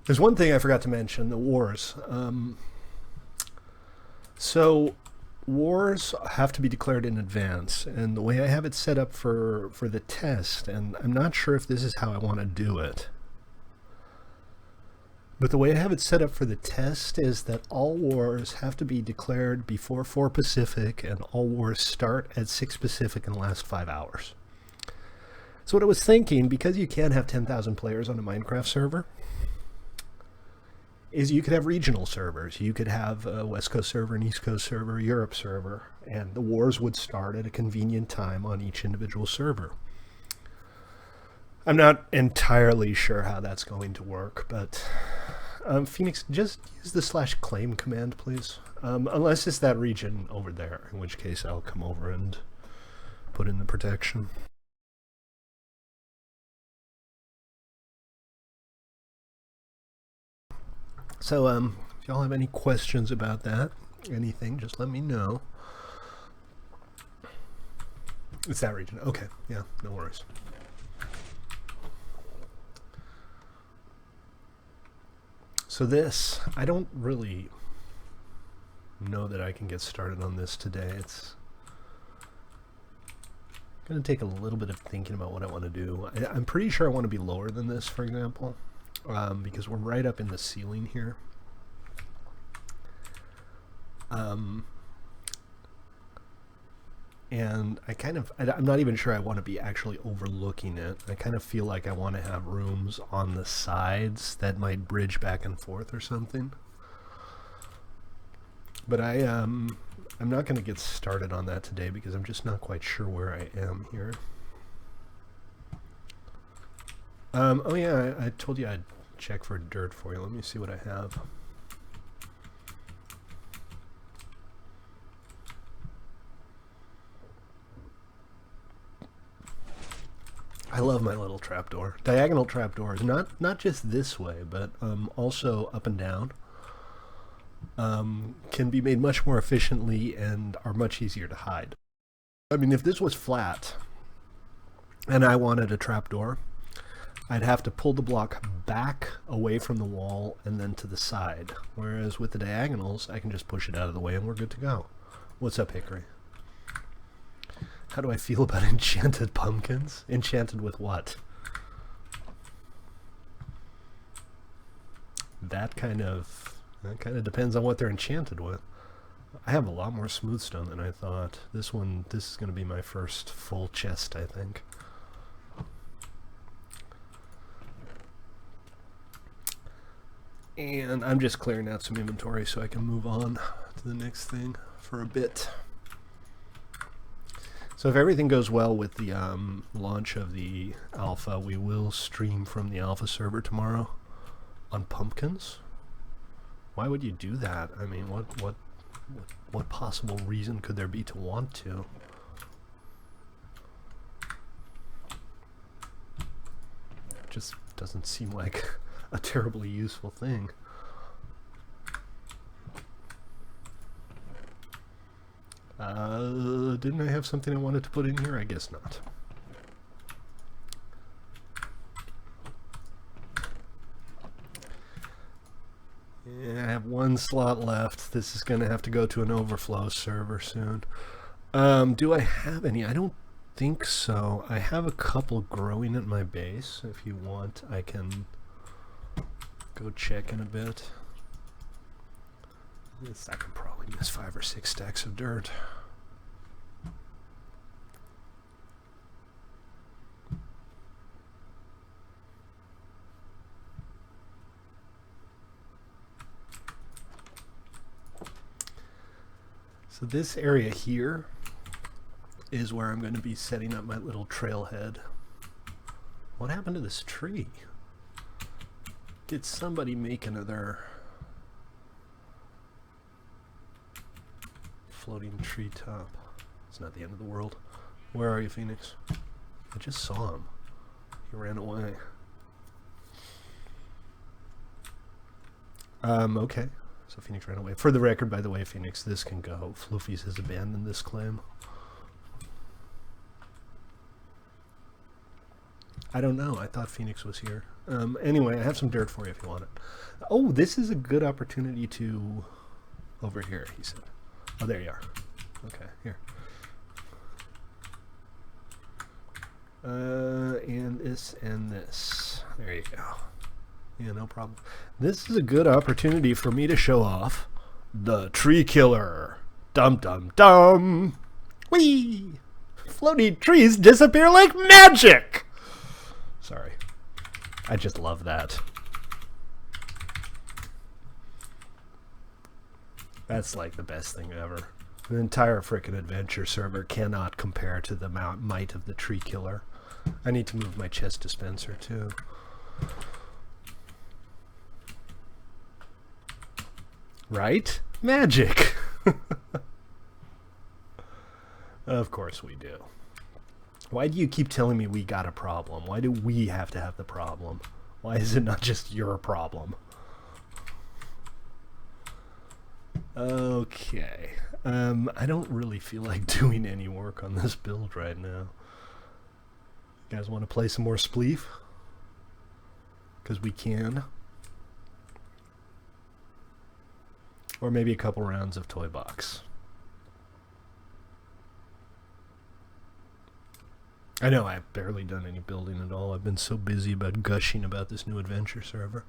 There's one thing I forgot to mention, the wars. So wars have to be declared in advance, and the way I have it set up for the test, and I'm not sure if this is how I want to do it, but the way I have it set up for the test is that all wars have to be declared before 4 Pacific, and all wars start at 6 Pacific and last 5 hours. So what I was thinking, because you can't have 10,000 players on a Minecraft server, is you could have regional servers. You could have a West Coast server, an East Coast server, a Europe server, and the wars would start at a convenient time on each individual server. I'm not entirely sure how that's going to work, but Phoenix, just use the /claim command, please. Unless it's that region over there, in which case I'll come over and put in the protection. So, if y'all have any questions about that, anything, just let me know. It's that region. Okay, yeah, no worries. So this, I don't really know that I can get started on this today. It's going to take a little bit of thinking about what I want to do. I'm pretty sure I want to be lower than this, for example. Because we're right up in the ceiling here. And I'm not even sure I want to be actually overlooking it. I kind of feel like I want to have rooms on the sides that might bridge back and forth or something. But I'm not going to get started on that today because I'm just not quite sure where I am here. Oh yeah, I told you I'd check for dirt for you. Let me see what I have. I love my little trapdoor. Diagonal trapdoors, not just this way, but also up and down. Can be made much more efficiently and are much easier to hide. I mean, if this was flat and I wanted a trapdoor, I'd have to pull the block back away from the wall and then to the side. Whereas with the diagonals, I can just push it out of the way and we're good to go. What's up, Hickory? How do I feel about enchanted pumpkins? Enchanted with what? That kind of depends on what they're enchanted with. I have a lot more smooth stone than I thought. This is going to be my first full chest, I think. And I'm just clearing out some inventory so I can move on to the next thing for a bit. So if everything goes well with the launch of the alpha, we will stream from the alpha server tomorrow on pumpkins. Why would you do that? I mean, what possible reason could there be to want to? It just doesn't seem like a terribly useful thing. Didn't I have something I wanted to put in here? I guess not. Yeah, I have one slot left. This is going to have to go to an overflow server soon. Do I have any? I don't think so. I have a couple growing at my base. If you want, I can go check in a bit. Yes, I can probably miss 5 or 6 stacks of dirt. So this area here is where I'm going to be setting up my little trailhead. What happened to this tree? Did somebody make another floating tree top? It's not the end of the world. Where are you, Phoenix? I just saw him. He ran away. Okay. So Phoenix ran away. For the record, by the way, Phoenix, this can go. Floofy's has abandoned this claim. I don't know. I thought Phoenix was here. Anyway, I have some dirt for you if you want it. Oh, this is a good opportunity to... Over here, he said. Oh, there you are. Okay, here. And this and this. There you go. Yeah, no problem. This is a good opportunity for me to show off the tree killer. Dum dum dum. Whee! Floaty trees disappear like magic. Sorry. I just love that. That's like the best thing ever. An entire frickin' adventure server cannot compare to the might of the tree killer. I need to move my chest dispenser too. Right? Magic! Of course we do. Why do you keep telling me we got a problem? Why do we have to have the problem? Why is it not just your problem? Okay. I don't really feel like doing any work on this build right now. You guys want to play some more Spleef? Because we can. Or maybe a couple rounds of Toybox. I know I've barely done any building at all. I've been so busy about gushing about this new adventure server.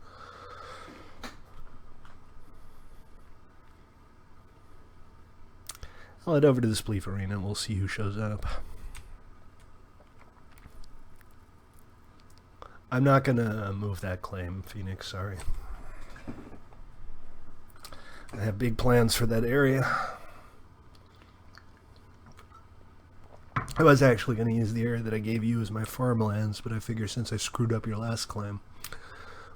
I'll head over to the Spleef Arena and we'll see who shows up. I'm not going to move that claim, Phoenix, sorry. I have big plans for that area. I was actually going to use the area that I gave you as my farmlands, but I figure since I screwed up your last claim,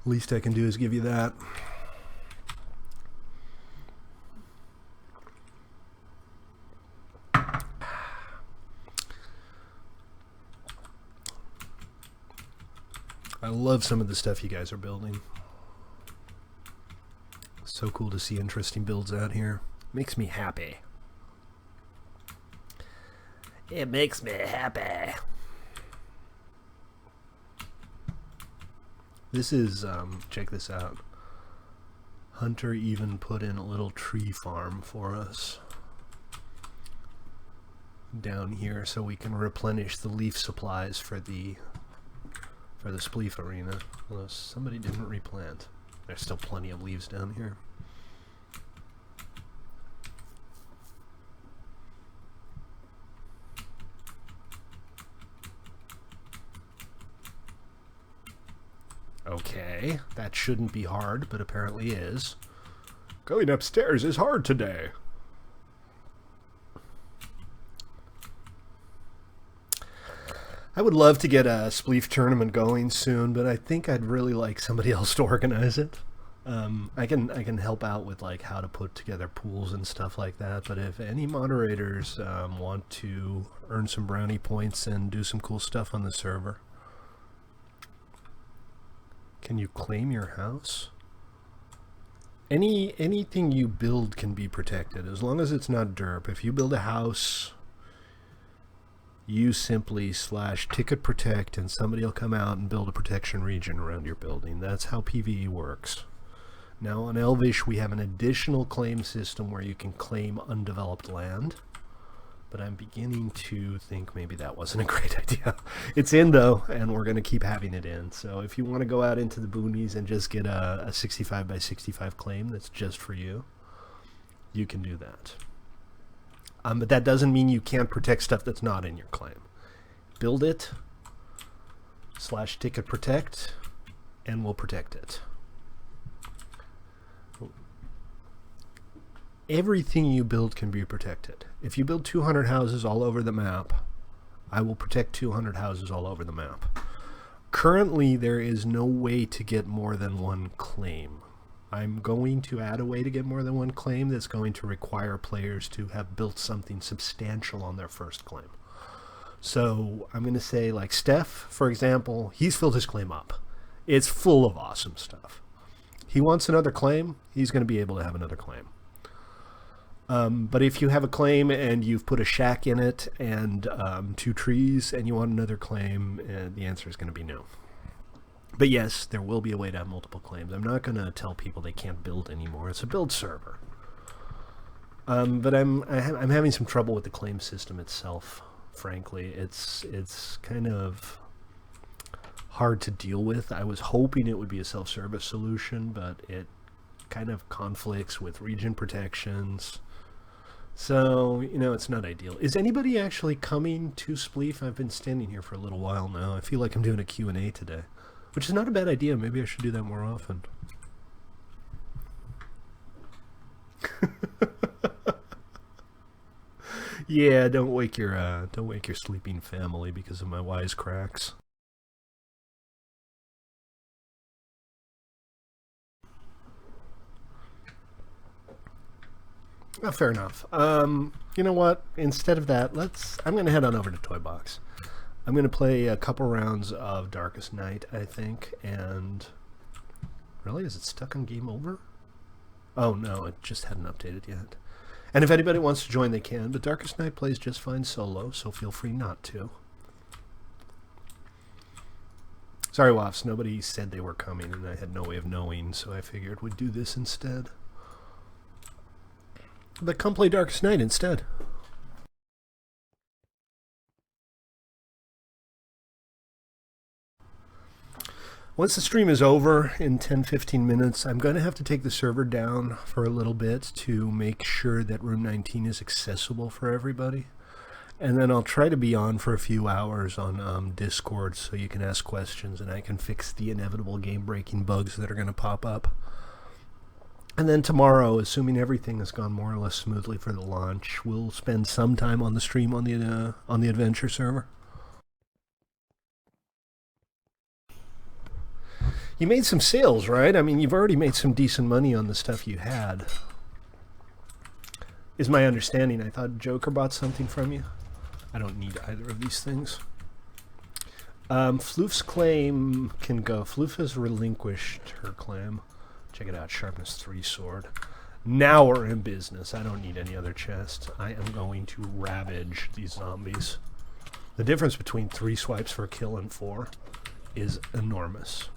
least I can do is give you that. I love some of the stuff you guys are building. So cool to see interesting builds out here. Makes me happy. It makes me happy. This is, check this out. Hunter even put in a little tree farm for us down here so we can replenish the leaf supplies for the Spleef Arena. Although somebody didn't replant. There's still plenty of leaves down here. Okay, that shouldn't be hard, but apparently is. Going upstairs is hard today. I would love to get a Spleef tournament going soon, but I think I'd really like somebody else to organize it. I can help out with like how to put together pools and stuff like that, but if any moderators want to earn some brownie points and do some cool stuff on the server. Can you claim your house? Anything you build can be protected as long as it's not derp. If you build a house, you simply /ticket protect and somebody will come out and build a protection region around your building. That's how PvE works. Now on Elvish we have an additional claim system where you can claim undeveloped land, but I'm beginning to think maybe that wasn't a great idea. It's in though, and we're going to keep having it in. So if you want to go out into the boonies and just get a 65 by 65 claim that's just for you, you can do that. But that doesn't mean you can't protect stuff that's not in your claim. Build it, /ticket protect, and we'll protect it. Everything you build can be protected. If you build 200 houses all over the map, I will protect 200 houses all over the map. Currently, there is no way to get more than one claim. I'm going to add a way to get more than one claim that's going to require players to have built something substantial on their first claim. So I'm going to say like Steph, for example, he's filled his claim up. It's full of awesome stuff. He wants another claim, he's going to be able to have another claim. But if you have a claim and you've put a shack in it and 2 trees and you want another claim, the answer is going to be no. But yes, there will be a way to have multiple claims. I'm not going to tell people they can't build anymore. It's a build server. But I'm having some trouble with the claim system itself, frankly. It's kind of hard to deal with. I was hoping it would be a self-service solution, but it kind of conflicts with region protections. So, it's not ideal. Is anybody actually coming to Spleef? I've been standing here for a little while now. I feel like I'm doing a Q&A today, which is not a bad idea. Maybe I should do that more often. Yeah, don't wake your sleeping family because of my wisecracks. Oh, fair enough. You know what? Instead of that, I'm going to head on over to Toybox. I'm going to play a couple rounds of Darkest Night, I think, and... Really? Is it stuck on Game Over? Oh, no, it just hadn't updated yet. And if anybody wants to join, they can, but Darkest Night plays just fine solo, so feel free not to. Sorry, Woffs, nobody said they were coming, and I had no way of knowing, so I figured we'd do this instead. But come play Darkest Night instead. Once the stream is over in 10-15 minutes, I'm going to have to take the server down for a little bit to make sure that Room 19 is accessible for everybody. And then I'll try to be on for a few hours on Discord so you can ask questions and I can fix the inevitable game-breaking bugs that are going to pop up. And then tomorrow, assuming everything has gone more or less smoothly for the launch, we'll spend some time on the stream on the adventure server. You made some sales, right? I mean, you've already made some decent money on the stuff you had. Is my understanding. I thought Joker bought something from you. I don't need either of these things. Floof's claim can go. Floof has relinquished her claim. Check it out, Sharpness 3 sword. Now we're in business. I don't need any other chest. I am going to ravage these zombies. The difference between 3 swipes for a kill and 4 is enormous.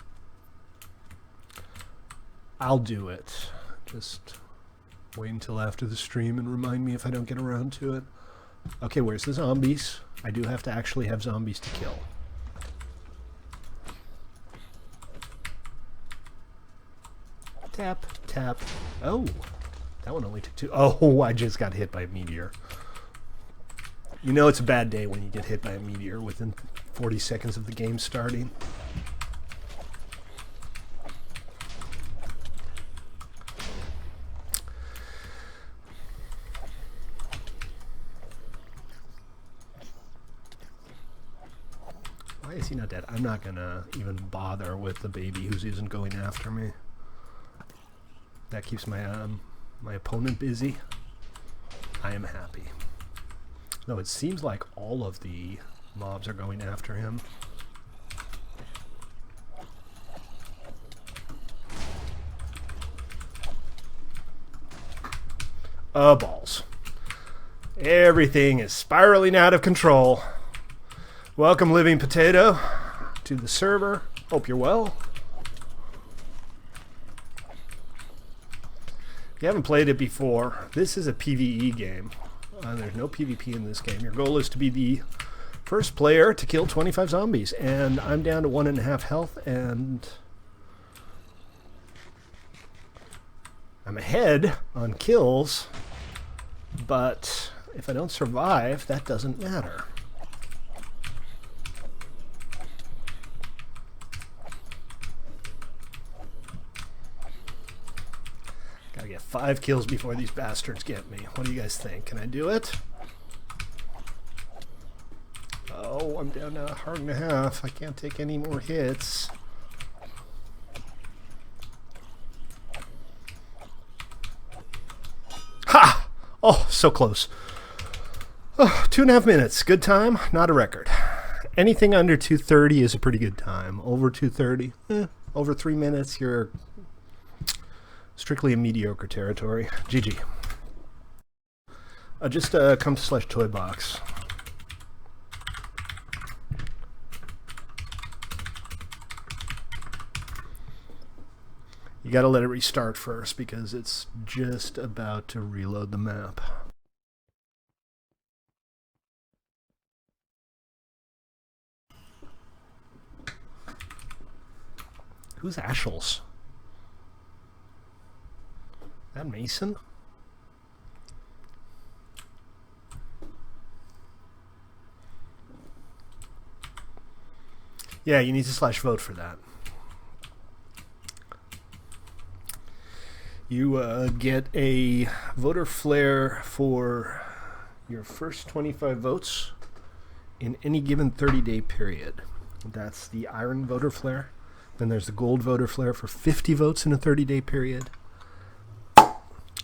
I'll do it. Just wait until after the stream and remind me if I don't get around to it. Okay, where's the zombies? I do have to actually have zombies to kill. Tap, tap. Oh, that one only took 2. Oh, I just got hit by a meteor. You know it's a bad day when you get hit by a meteor within 40 seconds of the game starting. Why is he not dead? I'm not gonna even bother with the baby who isn't going after me. That keeps my my opponent busy. I am happy. Though it seems like all of the mobs are going after him. Balls. Everything is spiraling out of control. Welcome, Living Potato, to the server. Hope you're well. If you haven't played it before, this is a PvE game. There's no PvP in this game. Your goal is to be the first player to kill 25 zombies. And I'm down to 1.5 health, and I'm ahead on kills. But if I don't survive, that doesn't matter. Gotta get 5 kills before these bastards get me. What do you guys think? Can I do it? Oh, I'm down to 1.5. I can't take any more hits. Ha! Oh, so close. Oh, 2.5 minutes. Good time. Not a record. Anything under 2:30 is a pretty good time. Over 2:30, over 3 minutes, you're Strictly a mediocre territory. GG. Just come to /toybox. You gotta let it restart first because it's just about to reload the map. Who's Ashles? That Mason? Yeah, you need to /vote for that. You get a voter flare for your first 25 votes in any given 30-day period. That's the iron voter flare. Then there's the gold voter flare for 50 votes in a 30-day period.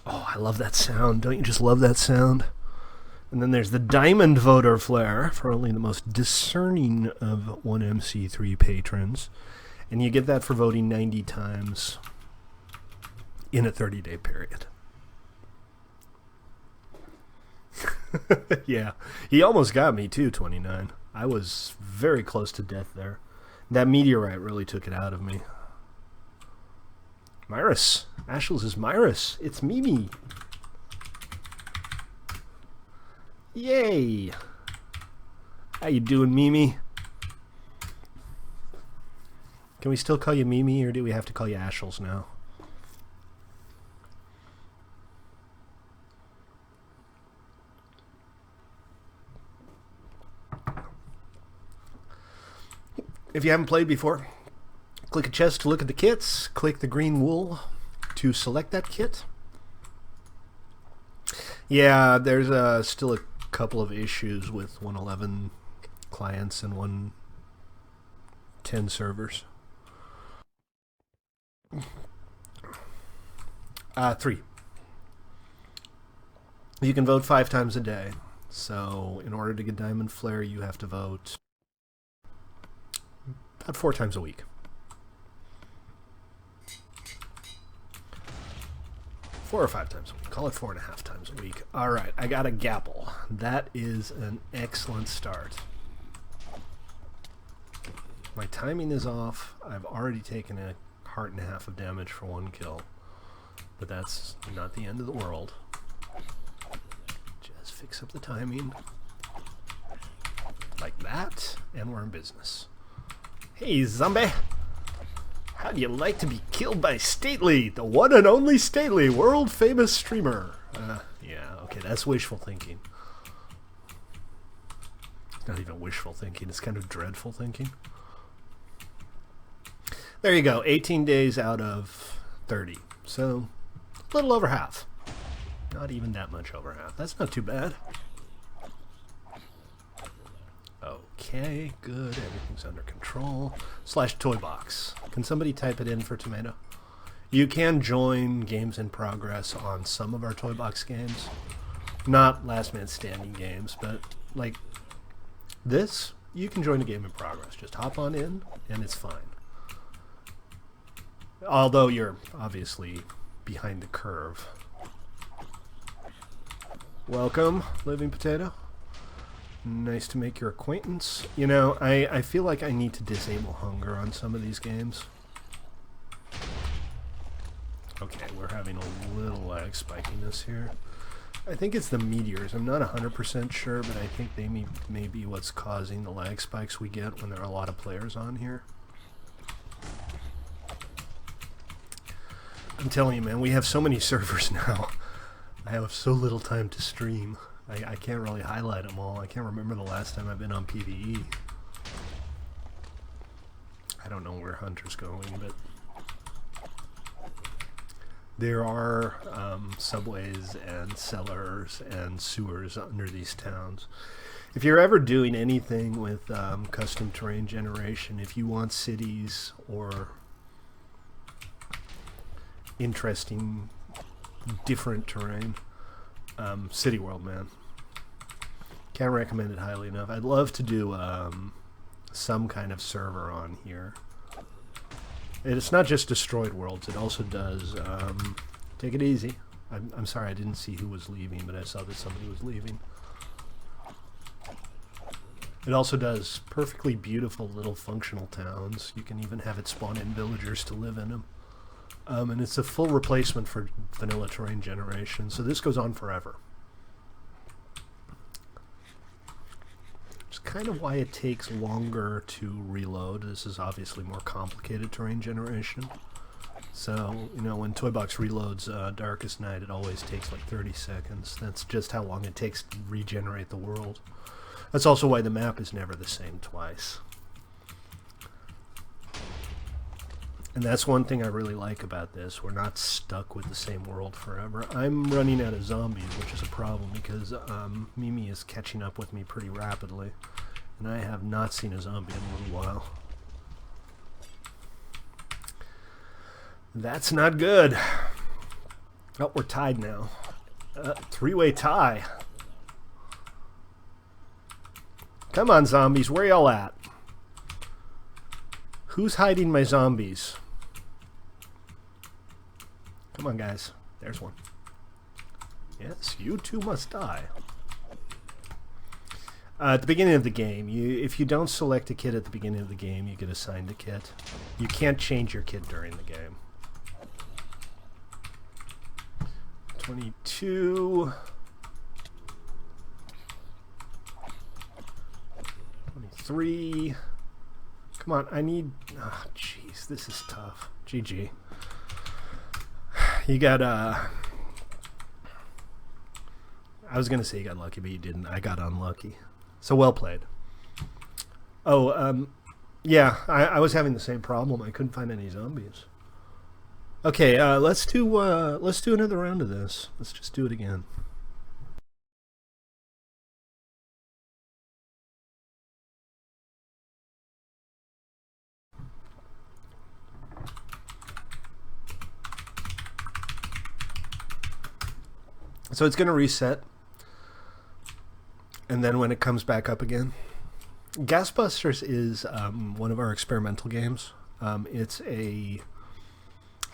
Oh, I love that sound. Don't you just love that sound? And then there's the diamond voter flare for only the most discerning of 1MC3 patrons. And you get that for voting 90 times in a 30-day period. Yeah, he almost got me too, 29. I was very close to death there. That meteorite really took it out of me. Myris. Ashles is Myris. It's Mimi. Yay. How you doing, Mimi? Can we still call you Mimi, or do we have to call you Ashles now? If you haven't played before, click a chest to look at the kits. Click the green wool to select that kit. Yeah, there's still a couple of issues with 111 clients and 110 servers. 3. You can vote 5 times a day. So in order to get Diamond Flare, you have to vote about 4 times a week. 4 or 5 times a week. Call it 4.5 times a week. All right, I got a Gapple. That is an excellent start. My timing is off. I've already taken a heart and a half of damage for 1 kill. But that's not the end of the world. Just fix up the timing. Like that, and we're in business. Hey, zombie! How'd you like to be killed by Stately, the one and only Stately, world-famous streamer? Yeah, okay, that's wishful thinking. It's not even wishful thinking, it's kind of dreadful thinking. There you go, 18 days out of 30. So, a little over half. Not even that much over half. That's not too bad. Okay, good. Everything's under control. /toybox. Can somebody type it in for tomato? You can join games in progress on some of our Toybox games. Not last man standing games, but like this, you can join a game in progress. Just hop on in, and it's fine. Although you're obviously behind the curve. Welcome, Living Potato. Nice to make your acquaintance. You know, I feel like I need to disable hunger on some of these games. Okay, we're having a little lag spikiness here. I think it's the meteors. I'm not 100% sure, but I think they may be what's causing the lag spikes we get when there are a lot of players on here. I'm telling you, man, we have so many servers now. I have so little time to stream. I can't really highlight them all. I can't remember the last time I've been on PvE. I don't know where Hunter's going, but there are subways and cellars and sewers under these towns. If you're ever doing anything with custom terrain generation, if you want cities or interesting, different terrain, City World, man. Can't recommend it highly enough. I'd love to do some kind of server on here. It's not just destroyed worlds. It also does... take it easy. I'm sorry, I didn't see who was leaving, but I saw that somebody was leaving. It also does perfectly beautiful little functional towns. You can even have it spawn in villagers to live in them. And it's a full replacement for vanilla terrain generation, so this goes on forever. It's kind of why it takes longer to reload. This is obviously more complicated terrain generation. So, you know, when Toybox reloads Darkest Night, it always takes like 30 seconds. That's just how long it takes to regenerate the world. That's also why the map is never the same twice. And that's one thing I really like about this. We're not stuck with the same world forever. I'm running out of zombies, which is a problem because Mimi is catching up with me pretty rapidly. And I have not seen a zombie in a little while. That's not good. Oh, we're tied now. Three-way tie. Come on, zombies. Where y'all at? Who's hiding my zombies? Come on, guys. There's one. Yes, you two must die. At the beginning of the game, if you don't select a kit at the beginning of the game, you get assigned a kit. You can't change your kit during the game. 22... 23... Come on, I need... Oh, jeez, this is tough. GG. You got, I was going to say you got lucky, but you didn't. I got unlucky. So well played. Oh, yeah, I was having the same problem. I couldn't find any zombies. Okay, let's do another round of this. Let's just do it again. So it's going to reset, and then when it comes back up again, Gasbusters is one of our experimental games. It's a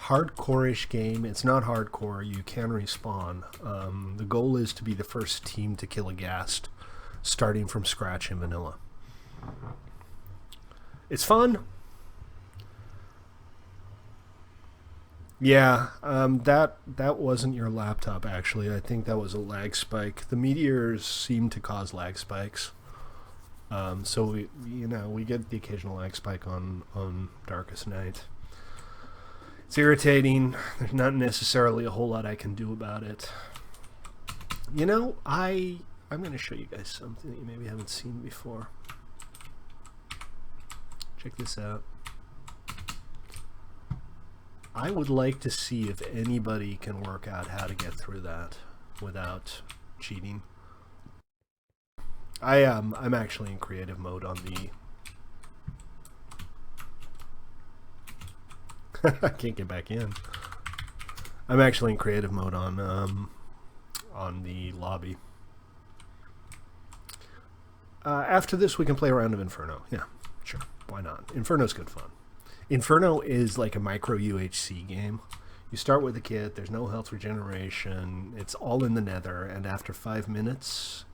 hardcore-ish game. It's not hardcore. You can respawn. The goal is to be the first team to kill a ghast, starting from scratch in vanilla. It's fun. Yeah, that wasn't your laptop, actually. I think that was a lag spike. The meteors seem to cause lag spikes. So we get the occasional lag spike on Darkest Night. It's irritating. There's not necessarily a whole lot I can do about it. You know, I'm going to show you guys something that you maybe haven't seen before. Check this out. I would like to see if anybody can work out how to get through that without cheating. I'm actually in creative mode on the... I can't get back in. I'm actually in creative mode on the lobby. After this, we can play a round of Inferno. Yeah, sure. Why not? Inferno's good fun. Inferno is like a micro UHC game. You start with a kit, there's no health regeneration, it's all in the nether, and after 5 minutes,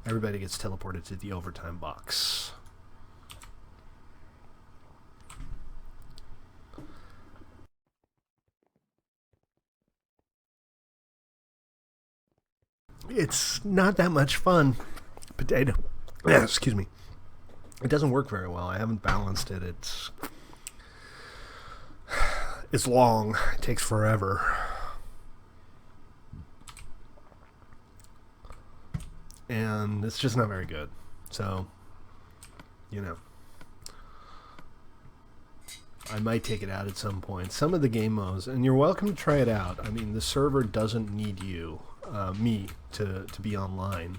everybody gets teleported to the overtime box. It's not that much fun. Potato. Yeah, excuse me. It doesn't work very well. I haven't balanced it. It's long. It takes forever. And it's just not very good. So, you know. I might take it out at some point. Some of the game modes, and you're welcome to try it out. I mean, the server doesn't need you, me, to be online.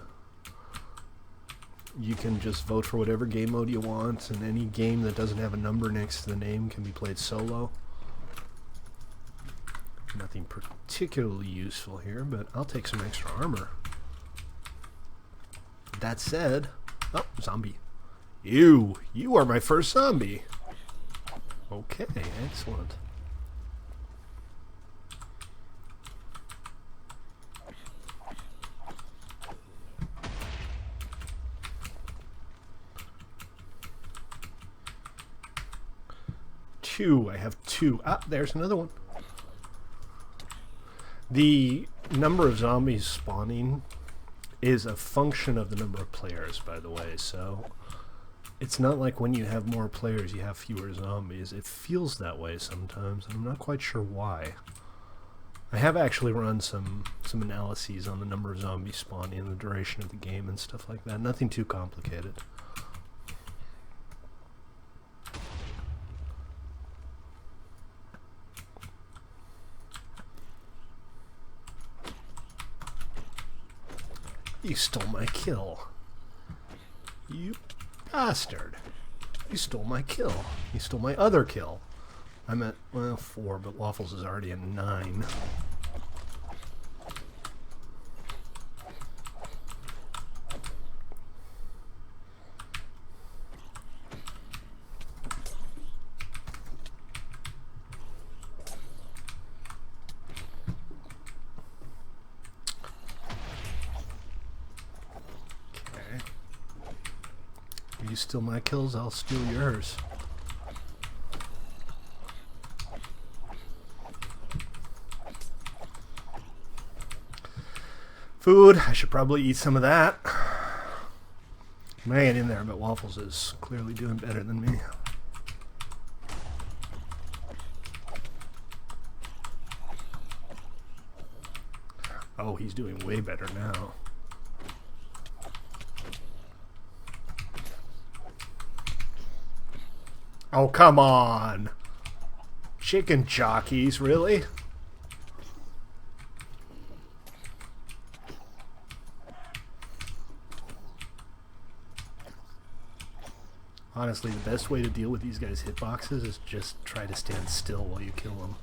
You can just vote for whatever game mode you want, and any game that doesn't have a number next to the name can be played solo. Nothing particularly useful here, but I'll take some extra armor. That said... Oh, zombie. You are my first zombie. Okay, excellent. Two. I have two. Ah, there's another one. The number of zombies spawning is a function of the number of players, by the way, so it's not like when you have more players you have fewer zombies. It feels that way sometimes, and I'm not quite sure why. I have actually run some analyses on the number of zombies spawning and the duration of the game and stuff like that. Nothing too complicated. You stole my kill. You bastard. You stole my kill. You stole my other kill. I'm at, well, 4, but Waffles is already at 9. You steal my kills, I'll steal yours. Food, I should probably eat some of that. I'm gonna get in there, but Waffles is clearly doing better than me. Oh, he's doing way better now. Oh, come on. Chicken jockeys, really? Honestly, the best way to deal with these guys' hitboxes is just try to stand still while you kill them.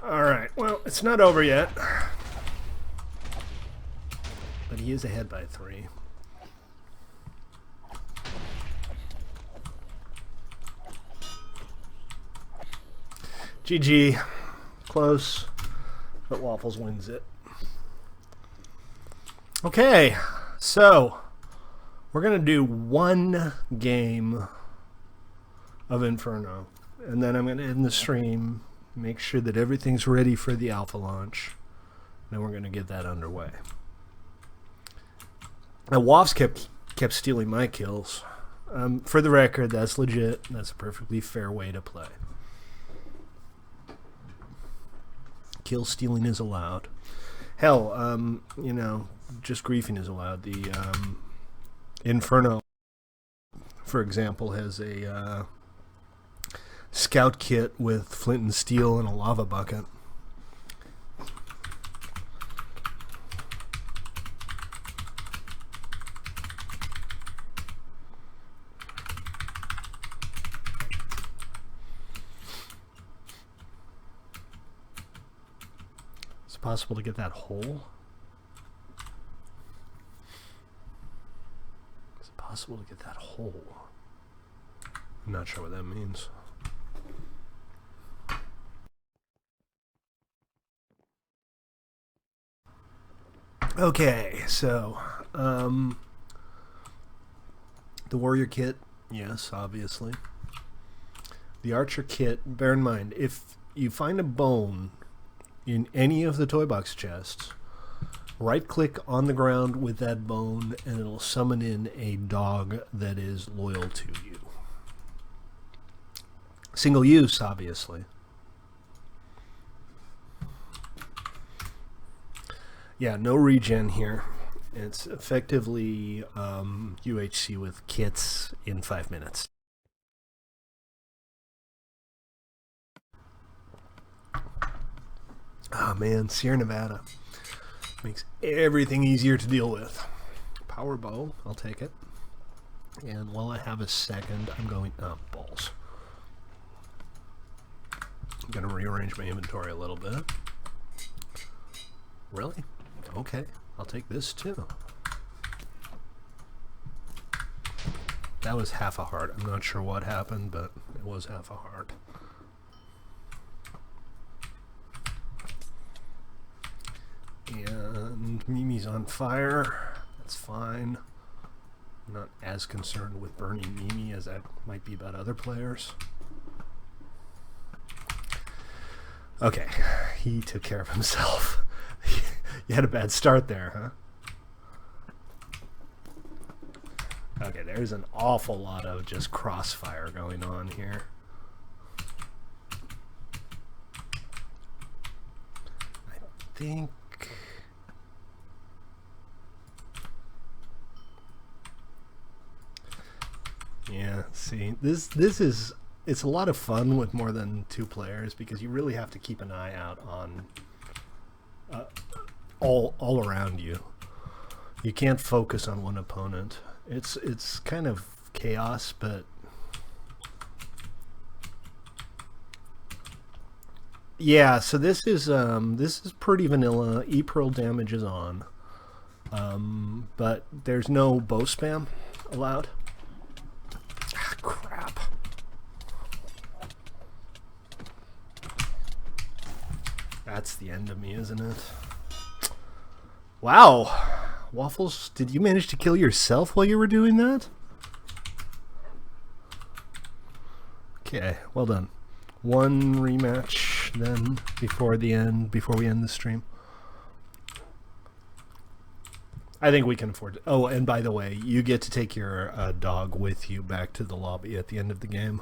Alright, well, it's not over yet. But he is ahead by 3. GG. Close. But Waffles wins it. Okay, so we're going to do one game of Inferno. And then I'm going to end the stream, make sure that everything's ready for the alpha launch. Then we're going to get that underway. Now, Waffs kept stealing my kills. For the record, that's legit. That's a perfectly fair way to play. Kill stealing is allowed. Hell, you know, just griefing is allowed. The Inferno, for example, has a scout kit with flint and steel and a lava bucket. Possible to get that hole? Is it possible to get that hole? I'm not sure what that means. Okay, so the warrior kit, yes, obviously. The archer kit, bear in mind, if you find a bone in any of the toy box chests, right click on the ground with that bone and it'll summon in a dog that is loyal to you. Single use, obviously. Yeah, no regen here. It's effectively UHC with kits in 5 minutes. Ah, man, Sierra Nevada makes everything easier to deal with. Power bow, I'll take it. And while I have a second, I'm going... Oh, balls. I'm going to rearrange my inventory a little bit. Really? Okay, I'll take this too. That was half a heart. I'm not sure what happened, but it was half a heart. And Mimi's on fire. That's fine. I'm not as concerned with burning Mimi as I might be about other players. Okay, he took care of himself. You had a bad start there, huh? Okay, there's an awful lot of just crossfire going on here. I think... Yeah, see, this is... It's a lot of fun with more than 2 players because you really have to keep an eye out on all around you. You can't focus on one opponent. It's kind of chaos, but yeah. So this is pretty vanilla. E-Pearl damage is on, but there's no bow spam allowed. Ah, crap. That's the end of me, isn't it? Wow. Waffles, did you manage to kill yourself while you were doing that? Okay, well done. One rematch then before we end the stream. I think we can afford it. Oh, and by the way, you get to take your dog with you back to the lobby at the end of the game.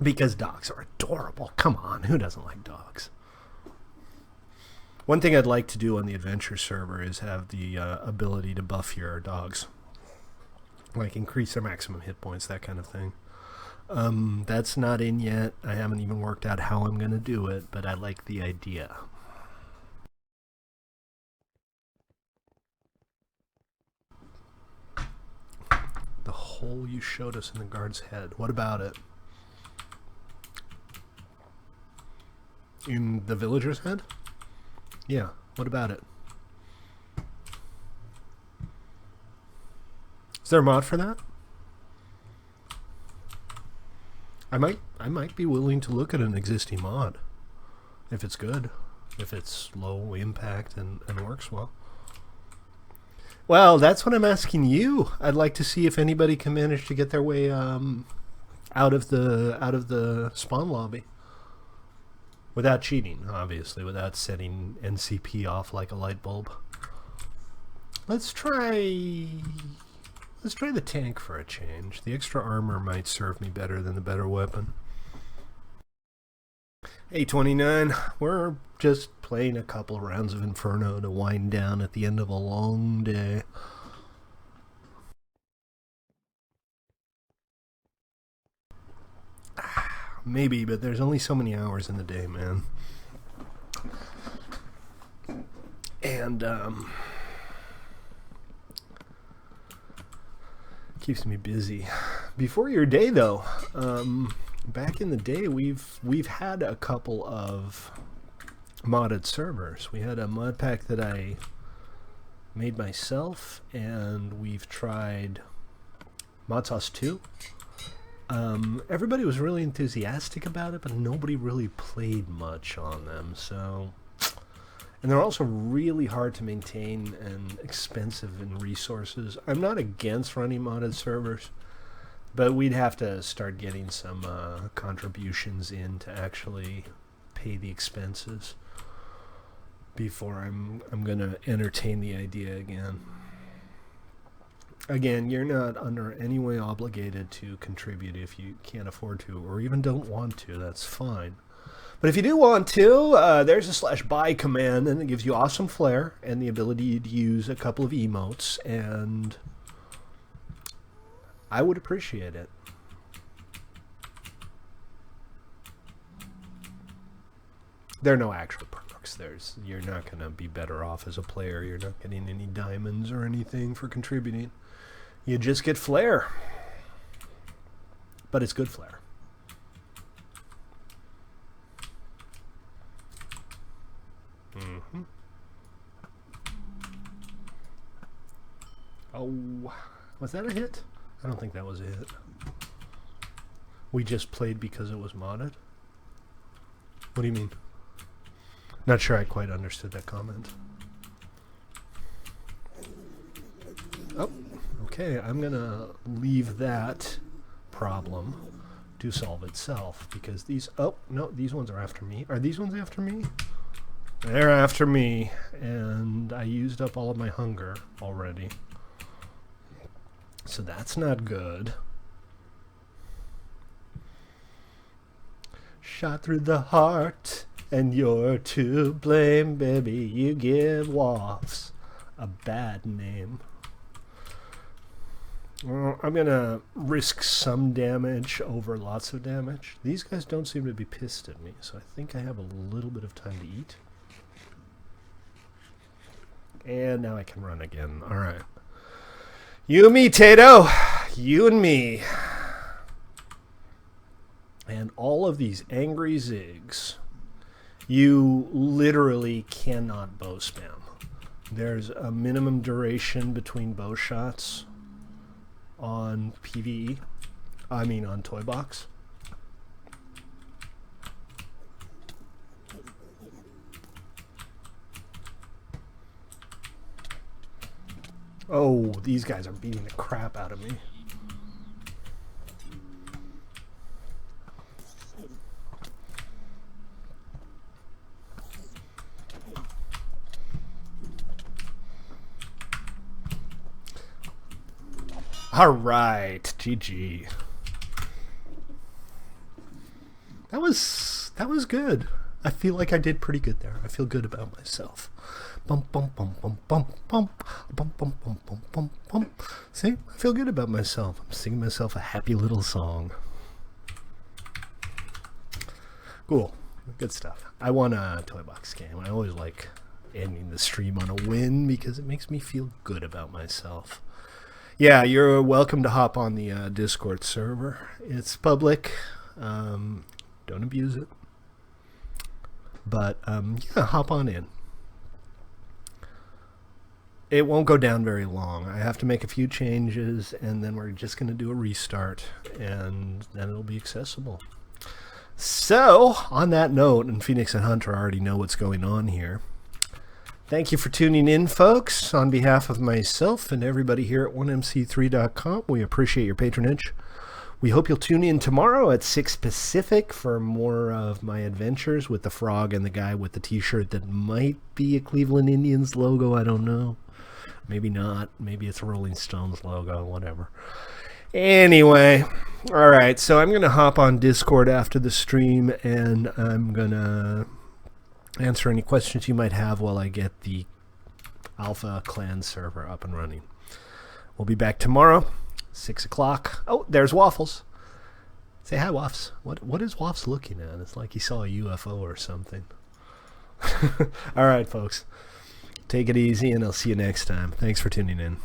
Because dogs are adorable. Come on, who doesn't like dogs? One thing I'd like to do on the adventure server is have the ability to buff your dogs. Like increase their maximum hit points, that kind of thing. That's not in yet. I haven't even worked out how I'm going to do it, but I like the idea. The hole you showed us in the guard's head. What about it? In the villager's head? Yeah, what about it? Is there a mod for that? I might be willing to look at an existing mod. If it's good. If it's low impact and works well. Well, that's what I'm asking you. I'd like to see if anybody can manage to get their way out of the spawn lobby. Without cheating, obviously, without setting NCP off like a light bulb. Let's try the tank for a change. The extra armor might serve me better than the better weapon. Hey, 29. We're just playing a couple rounds of Inferno to wind down at the end of a long day. Maybe, but there's only so many hours in the day, man. And, keeps me busy. Before your day, though, back in the day, we've had a couple of modded servers. We had a mod pack that I made myself, and we've tried Mod Sauce 2. Everybody was really enthusiastic about it, but nobody really played much on them. So, and they're also really hard to maintain and expensive in resources. I'm not against running modded servers, but we'd have to start getting some contributions in to actually pay the expenses before I'm gonna entertain the idea again. Again, you're not under any way obligated to contribute if you can't afford to, or even don't want to. That's fine. But if you do want to, there's a /buy command, and it gives you awesome flair and the ability to use a couple of emotes, and I would appreciate it. There are no actual perks. You're not going to be better off as a player. You're not getting any diamonds or anything for contributing. You just get flair. But it's good flair. Oh, was that a hit? I don't think that was a hit. We just played because it was modded? What do you mean? Not sure I quite understood that comment. Oh, okay, I'm gonna leave that problem to solve itself because these, oh, no, these ones are after me. Are these ones after me? They're after me, and I used up all of my hunger already. So that's not good. Shot through the heart, and you're to blame, baby. You give wafts a bad name. Well, I'm gonna risk some damage over lots of damage. These guys don't seem to be pissed at me, so I think I have a little bit of time to eat. And now I can run again. Alright. You and me, Tato! You and me. And all of these angry zigs, you literally cannot bow spam. There's a minimum duration between bow shots on PvE. I mean on toybox. Oh, these guys are beating the crap out of me. All right, GG. That was good. I feel like I did pretty good there. I feel good about myself. Bum bum bum bum bum bum bum bum bum bum bum bum. See, I feel good about myself. I'm singing myself a happy little song. Cool, good stuff. I won a toybox game. I always like ending the stream on a win because it makes me feel good about myself. Yeah, you're welcome to hop on the Discord server. It's public. Don't abuse it. But, yeah, hop on in. It won't go down very long. I have to make a few changes, and then we're just going to do a restart, and then it'll be accessible. So, on that note, and Phoenix and Hunter already know what's going on here, thank you for tuning in, folks. On behalf of myself and everybody here at 1mc3.com, we appreciate your patronage. We hope you'll tune in tomorrow at 6 Pacific for more of my adventures with the frog and the guy with the t-shirt that might be a Cleveland Indians logo. I don't know. Maybe not. Maybe it's a Rolling Stones logo, whatever. Anyway, all right, so I'm going to hop on Discord after the stream, and I'm going to answer any questions you might have while I get the Alpha Clan server up and running. We'll be back tomorrow, 6 o'clock. Oh, there's Waffles. Say hi, Waffs. What is Waffs looking at? It's like he saw a UFO or something. All right, folks. Take it easy, and I'll see you next time. Thanks for tuning in.